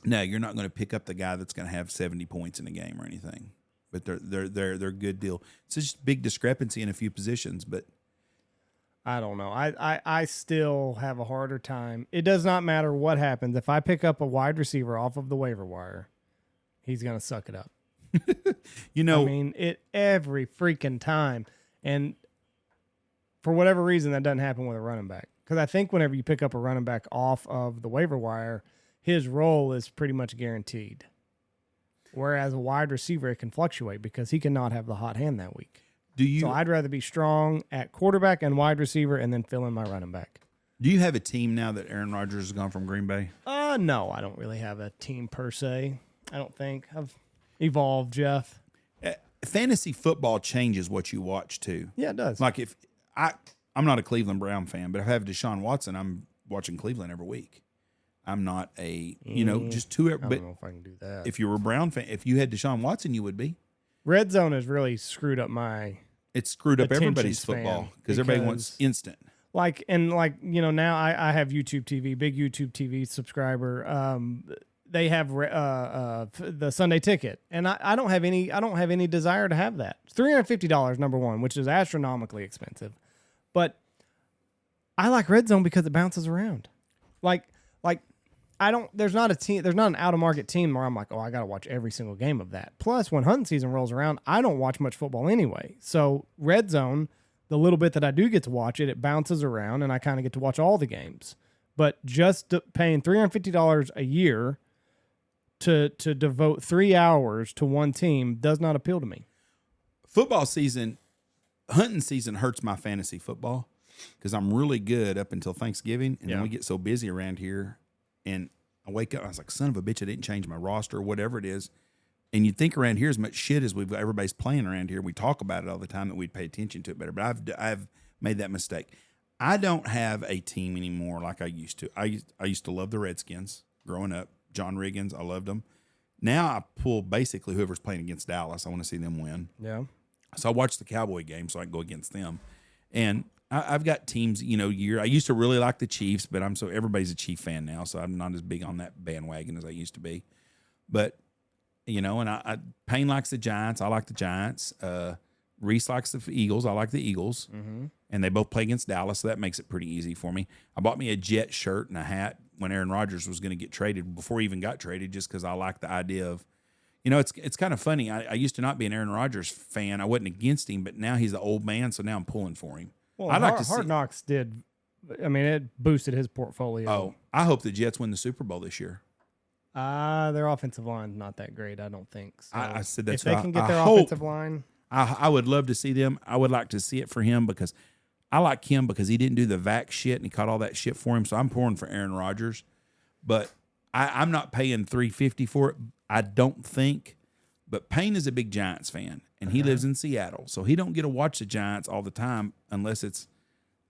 Now, you're not going to pick up the guy that's going to have 70 points in a game or anything. But they're a good deal. It's just big discrepancy in a few positions, but I don't know. I still have a harder time. It does not matter what happens. If I pick up a wide receiver off of the waiver wire, he's going to suck it up. You know, I mean, every freaking time. And for whatever reason, that doesn't happen with a running back. Because I think whenever you pick up a running back off of the waiver wire, his role is pretty much guaranteed. Whereas a wide receiver, it can fluctuate because he cannot have the hot hand that week. So I'd rather be strong at quarterback and wide receiver and then fill in my running back. Do you have a team now that Aaron Rodgers has gone from Green Bay? No, I don't really have a team per se. I don't think. I've evolved, Jeff. Fantasy football changes what you watch too. Yeah, it does. Like if I'm not a Cleveland Brown fan, but if I have Deshaun Watson, I'm watching Cleveland every week. I'm not just two. I don't know if I can do that. If you were a Brown fan, if you had Deshaun Watson, you would be. Red Zone has really screwed up my. It's screwed up attention everybody's span football because everybody wants instant. Now I have YouTube TV, big YouTube TV subscriber. They have the Sunday Ticket, and I don't have any desire to have that. It's $350, number one, which is astronomically expensive, but I like Red Zone because it bounces around. Like there's not an out of market team where I'm like, oh, I got to watch every single game of that. Plus, when hunting season rolls around, I don't watch much football anyway. So Red Zone, the little bit that I do get to watch it bounces around, and I kind of get to watch all the games. But just paying $350 a year to devote 3 hours to one team does not appeal to me. Football season, hunting season hurts my fantasy football because I'm really good up until Thanksgiving, and then we get so busy around here. And I wake up, I was like, son of a bitch, I didn't change my roster or whatever it is. And you'd think around here as much shit as everybody's playing around here. We talk about it all the time that we'd pay attention to it better. But I've made that mistake. I don't have a team anymore like I used to. I used to love the Redskins growing up. John Riggins, I loved them. Now I pull basically whoever's playing against Dallas. I want to see them win. Yeah. So I watch the Cowboy game so I can go against them. And I've got teams, year. I used to really like the Chiefs, but everybody's a Chief fan now, so I'm not as big on that bandwagon as I used to be. But, and Payne likes the Giants. I like the Giants. Reese likes the Eagles. I like the Eagles. Mm-hmm. And they both play against Dallas, so that makes it pretty easy for me. I bought me a Jet shirt and a hat when Aaron Rodgers was going to get traded, before he even got traded, just because I like the idea of, it's kind of funny. I used to not be an Aaron Rodgers fan. I wasn't against him, but now he's the old man, so now I'm pulling for him. Well, Hard Knocks did. I mean, it boosted his portfolio. Oh, I hope the Jets win the Super Bowl this year. Their offensive line's not that great, I don't think. So I said that's if they can get their offensive line. I would love to see them. I would like to see it for him because I like him because he didn't do the vac shit and he caught all that shit for him. So I'm pouring for Aaron Rodgers, but I'm not paying $350 for it. I don't think. But Payne is a big Giants fan, and he lives in Seattle, so he don't get to watch the Giants all the time unless it's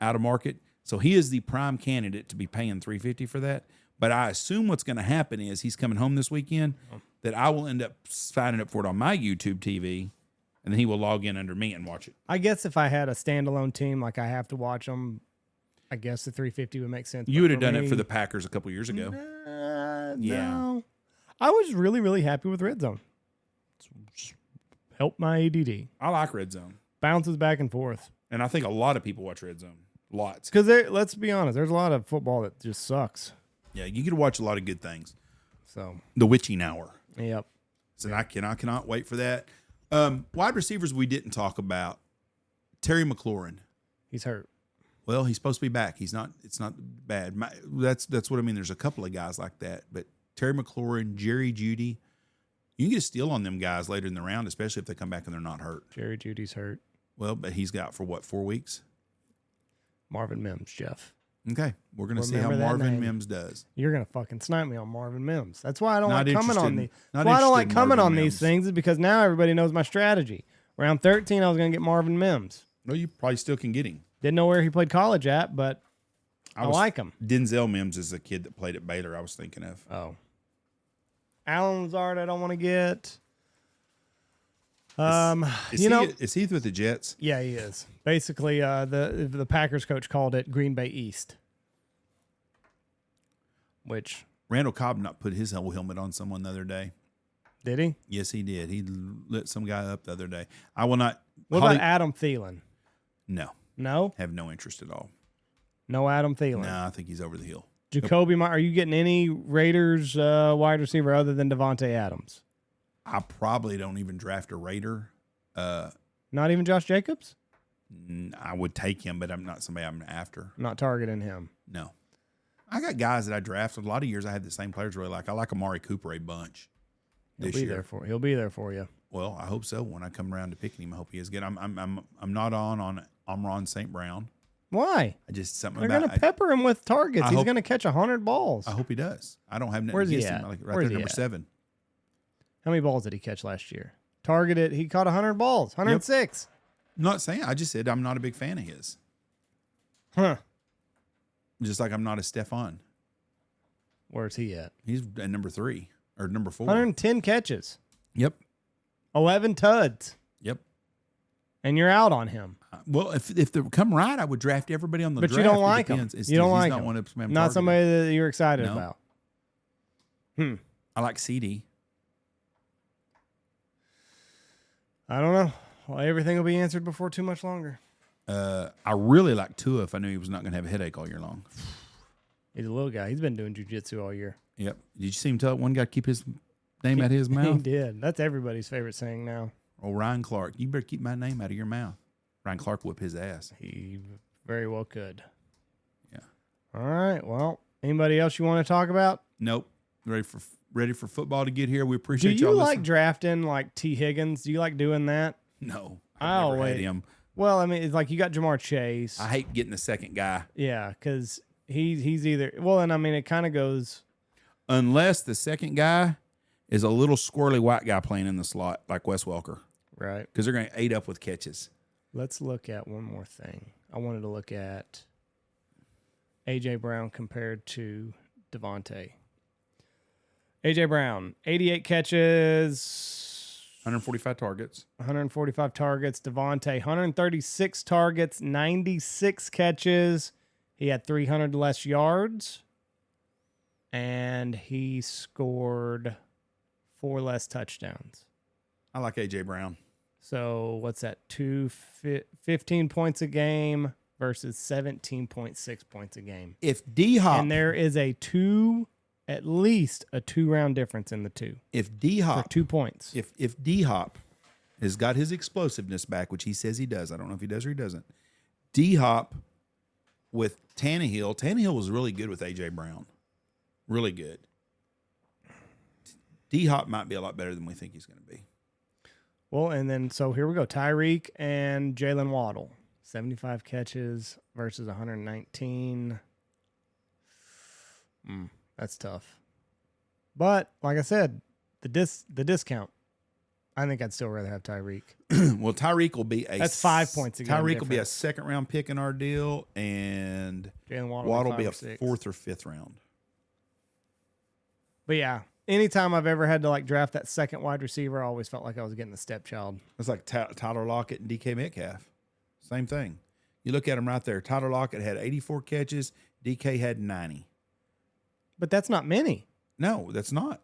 out of market. So he is the prime candidate to be paying $350 for that. But I assume what's going to happen is he's coming home this weekend, that I will end up signing up for it on my YouTube TV, and then he will log in under me and watch it. I guess if I had a standalone team, like I have to watch them, I guess the $350 would make sense. You would have done it for the Packers a couple years ago. Yeah. No. I was really, really happy with Red Zone. Help my ADD. I like Red Zone. Bounces back and forth. And I think a lot of people watch Red Zone. Lots. Because let's be honest, there's a lot of football that just sucks. Yeah, you get to watch a lot of good things. So the witching hour. Yep. So I cannot wait for that. Wide receivers we didn't talk about. Terry McLaurin. He's hurt. Well, he's supposed to be back. He's not. It's not bad. That's what I mean. There's a couple of guys like that, but Terry McLaurin, Jerry Jeudy, you can get a steal on them guys later in the round, especially if they come back and they're not hurt. Jerry Judy's hurt. Well, but he's got for what, 4 weeks? Marvin Mims, Jeff. Okay, we're gonna see how Marvin Mims does. You're gonna fucking snipe me on Marvin Mims. That's why I don't Not like coming on these. not That's why I don't like interested in coming Marvin on these Mims. things is because now everybody knows my strategy. Round 13, I was gonna get Marvin Mims. Well, you probably still can get him. Didn't know where he played college at, but I like him. Denzel Mims is the kid that played at Baylor. I was thinking of. Oh, Alan Lazard, I don't want to get. Is he with the Jets? Yeah, he is. Basically, the Packers coach called it Green Bay East. Which Randall Cobb not put his whole helmet on someone the other day. did he? Yes, he did. He lit some guy up the other day. I will not. What about Adam Thielen? No, No, have no interest at all. no Adam Thielen. No, I think he's over the hill. Jacoby, are you getting any Raiders wide receiver other than Devontae Adams? I probably don't even draft a Raider. Not even Josh Jacobs? I would take him, but I'm not somebody I'm after. Not targeting him. No. I got guys that I drafted. A lot of years I had the same players really like. I like Amari Cooper a bunch. He'll be there for you. Well, I hope so. When I come around to picking him, I hope he is good. I'm not on Amon St. Brown. Why? I just something They're about going to pepper him with targets. He's hope- going to catch 100 balls. I hope he does. I don't have nothing Where's he against at? him. Like Where's there, he number at? 7. How many balls did he catch last year? Targeted, he caught 100 balls, 106. I'm not saying. I just said I'm not a big fan of his. Huh. Just like I'm not a Stephon. Where's he at? He's at number 3 or number 4. 110 catches, Yep. 11 tuds, Yep. and you're out on him. Well, if they come right, I would draft everybody on the But draft. you don't It like him. depends. You don't he's like not him. one of them I'm Not targeting. somebody that you're excited No. about. I like CD. I don't know. Well, everything will be answered before too much longer. I really like Tua if I knew he was not going to have a headache all year long. He's a little guy. He's been doing jiu-jitsu all year. Yep. Did you see him tell one guy to keep his name out of his He mouth? did. That's everybody's favorite saying now. Oh, Ryan Clark. You better keep my name out of your mouth. Ryan Clark whip his ass. He very well could. Yeah. All right. Well, anybody else you want to talk about? Nope. Ready for football to get here. We Do appreciate you y'all like listening. drafting like T. Higgins? Do you like doing that? No. I I've never always- had him. Well, I mean, it's like you got Jamar Chase. I hate getting the second guy. Yeah, because he's either and I mean it kind of goes. Unless the second guy is a little squirrely white guy playing in the slot like Wes Welker. Right. Because they're going to eat up with catches. Let's look at one more thing. I wanted to look at A.J. Brown compared to Devontae. A.J. Brown, 88 catches, 145 targets. 145 targets. Devontae, 136 targets, 96 catches. He had 300 less yards. And he scored 4 less touchdowns. I like A.J. Brown. So what's that? 15 points a game versus 17.6 points a game. If D-Hop... And there is at least a 2-round difference in the two. If D-Hop... For 2 points. If D-Hop has got his explosiveness back, which he says he does, I don't know if he does or he doesn't. D-Hop with Tannehill was really good with A.J. Brown. Really good. D-Hop might be a lot better than we think he's going to be. Well, and then, so here we go. Tyreek and Jalen Waddle. 75 catches versus 119. That's tough. But, like I said, the discount. I think I'd still rather have Tyreek. Well, Tyreek will be That's 5 points a game Tyreek will be a difference. second-round pick in our deal, and Jalen Waddle will be a 5 or 6. 4th or 5th round. But yeah, anytime I've ever had to like draft that second wide receiver, I always felt like I was getting the stepchild. It's like Tyler Lockett and DK Metcalf. Same thing. You look at them right there. Tyler Lockett had 84 catches. DK had 90. But that's not many. No, that's not.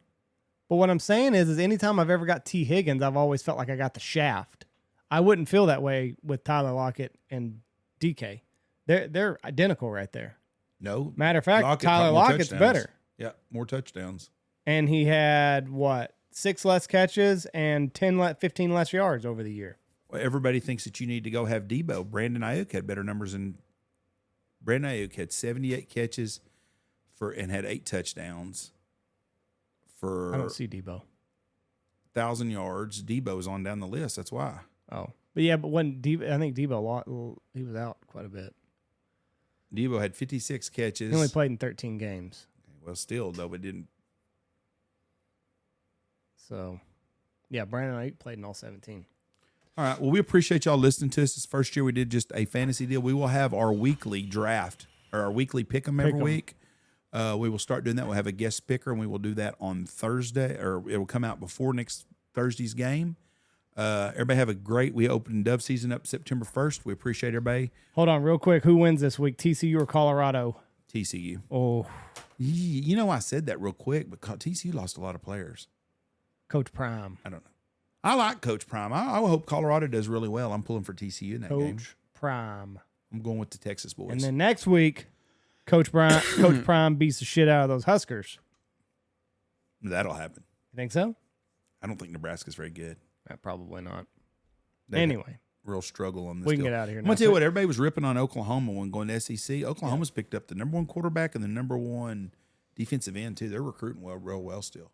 But what I'm saying is anytime I've ever got T. Higgins, I've always felt like I got the shaft. I wouldn't feel that way with Tyler Lockett and DK. They're identical right there. No. Matter of fact, Lockett Tyler caught more Lockett's touchdowns. better. Yeah, more touchdowns. And he had, what, 6 less catches and 15 less yards over the year. Well, everybody thinks that you need to go have Debo. Brandon Ayuk had better numbers than Brandon Ayuk had 78 catches and had 8 touchdowns for I don't see Debo. 1,000 yards. Debo's on down the list. That's why. Oh, but yeah, but when I think Debo, he was out quite a bit. Debo had 56 catches. He only played in 13 games. Well, still though, but didn't. So, yeah, Brandon Ayuk played in all 17. All right. Well, we appreciate y'all listening to us. This first year we did just a fantasy deal. We will have our weekly draft or our weekly pick 'em every week. We will start doing that. We'll have a guest picker, and we will do that on Thursday, or it will come out before next Thursday's game. Everybody have a great. We opened Dove season up September 1st. We appreciate everybody. Hold on, real quick. Who wins this week, TCU or Colorado? TCU. Oh, You know, I said that real quick, but TCU lost a lot of players. Coach Prime. I don't know. I like Coach Prime. I hope Colorado does really well. I'm pulling for TCU in that game. Coach Prime. I'm going with the Texas boys. And then next week, Coach Prime beats the shit out of those Huskers. That'll happen. You think so? I don't think Nebraska's very good. Probably not. They Anyway. Real struggle on this. We can deal. get out of here I'm now. gonna tell you what, everybody was ripping on Oklahoma when going to SEC. Oklahoma's picked up the number 1 quarterback and the number 1 defensive end too. They're recruiting real well still.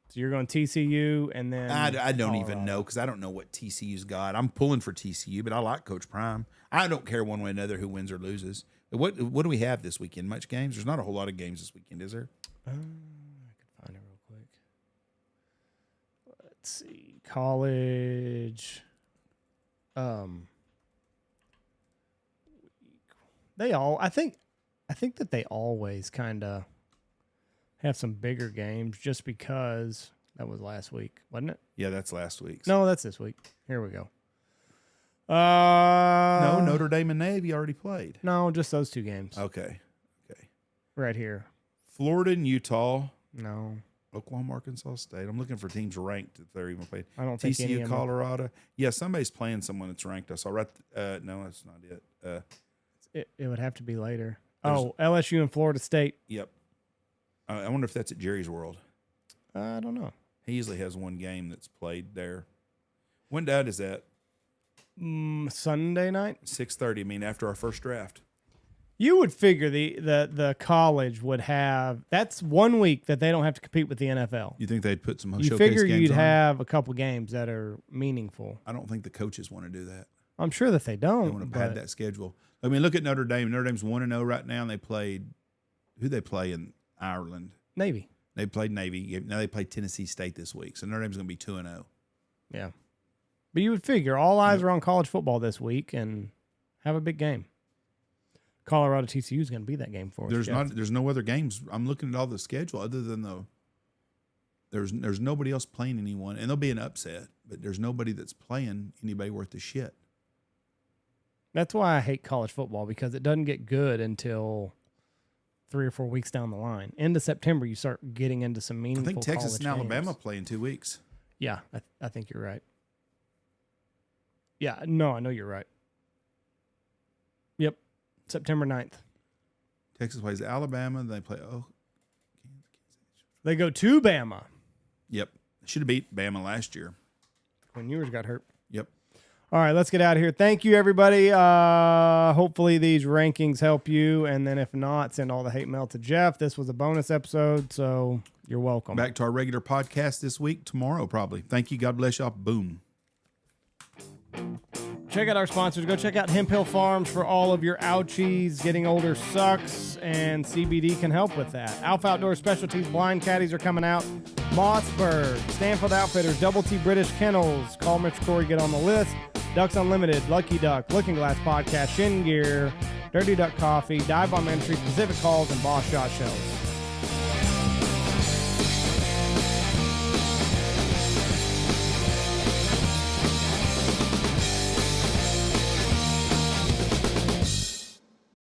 So you're going TCU and then I don't even know because I don't know what TCU's got. I'm pulling for TCU, but I like Coach Prime. I don't care one way or another who wins or loses. What do we have this weekend? Much games? There's not a whole lot of games this weekend, is there? I could find it real quick. Let's see. College. I think that they always kind of have some bigger games just because that was last week, wasn't it? Yeah, that's last week's. No, that's this week. Here we go. No, Notre Dame and Navy already played. No, just those 2 games. Okay. Right here. Florida and Utah. No. Oklahoma, Arkansas State. I'm looking for teams ranked if they're even playing. I don't think any TCU, of them. Colorado. Yeah, somebody's playing someone that's ranked. I saw right. No, that's not it. It would have to be later. LSU and Florida State. Yep. I wonder if that's at Jerry's World. I don't know. He usually has one game that's played there. When dad is that? Sunday night. 6:30. I mean, after our first draft. You would figure the college would have. That's 1 week that they don't have to compete with the NFL. You think they'd put some You showcase figure games you'd on? have a couple games that are meaningful. I don't think the coaches want to do that. I'm sure that they They don't. want to but pad that schedule. I mean, look at Notre Dame. Notre Dame's 1-0 right now, and they played. Who they play in Ireland? Navy. They played Navy. Now they play Tennessee State this week, so Notre Dame's going to be 2-0. Yeah. But you would figure all eyes are on college football this week and have a big game. Colorado TCU is going to be that game for us. There's no other games. I'm looking at all the schedule other than there's nobody else playing anyone, and there'll be an upset, but there's nobody that's playing anybody worth the shit. That's why I hate college football, because it doesn't get good until 3 or 4 weeks down the line. End of September, you start getting into some meaningful. I think Texas and college Alabama games. play in 2 weeks. Yeah, I think you're right. Yeah, no, I know you're right. Yep, September 9th. Texas plays Alabama. They play They go to Bama. Yep, should have beat Bama last year. When Ewers got hurt. Yep. All right, let's get out of here. Thank you, everybody. Hopefully these rankings help you. And then if not, send all the hate mail to Jeff. This was a bonus episode, so you're welcome. Back to our regular podcast this week, tomorrow probably. Thank you. God bless y'all. Boom. Check out our sponsors. Go check out Hemp Hill Farms for all of your ouchies. Getting older sucks, and CBD can help with that. Alpha Outdoor Specialties blind caddies are coming out. Mossberg, Stanfield Outfitters, Double T British Kennels. Call Mitch Corey, get on the list. Ducks Unlimited, Lucky Duck, Looking Glass Podcast, Shin Gear, Dirty Duck Coffee, Dive Bomb Entry, Pacific Calls, and Boss Shot Shells.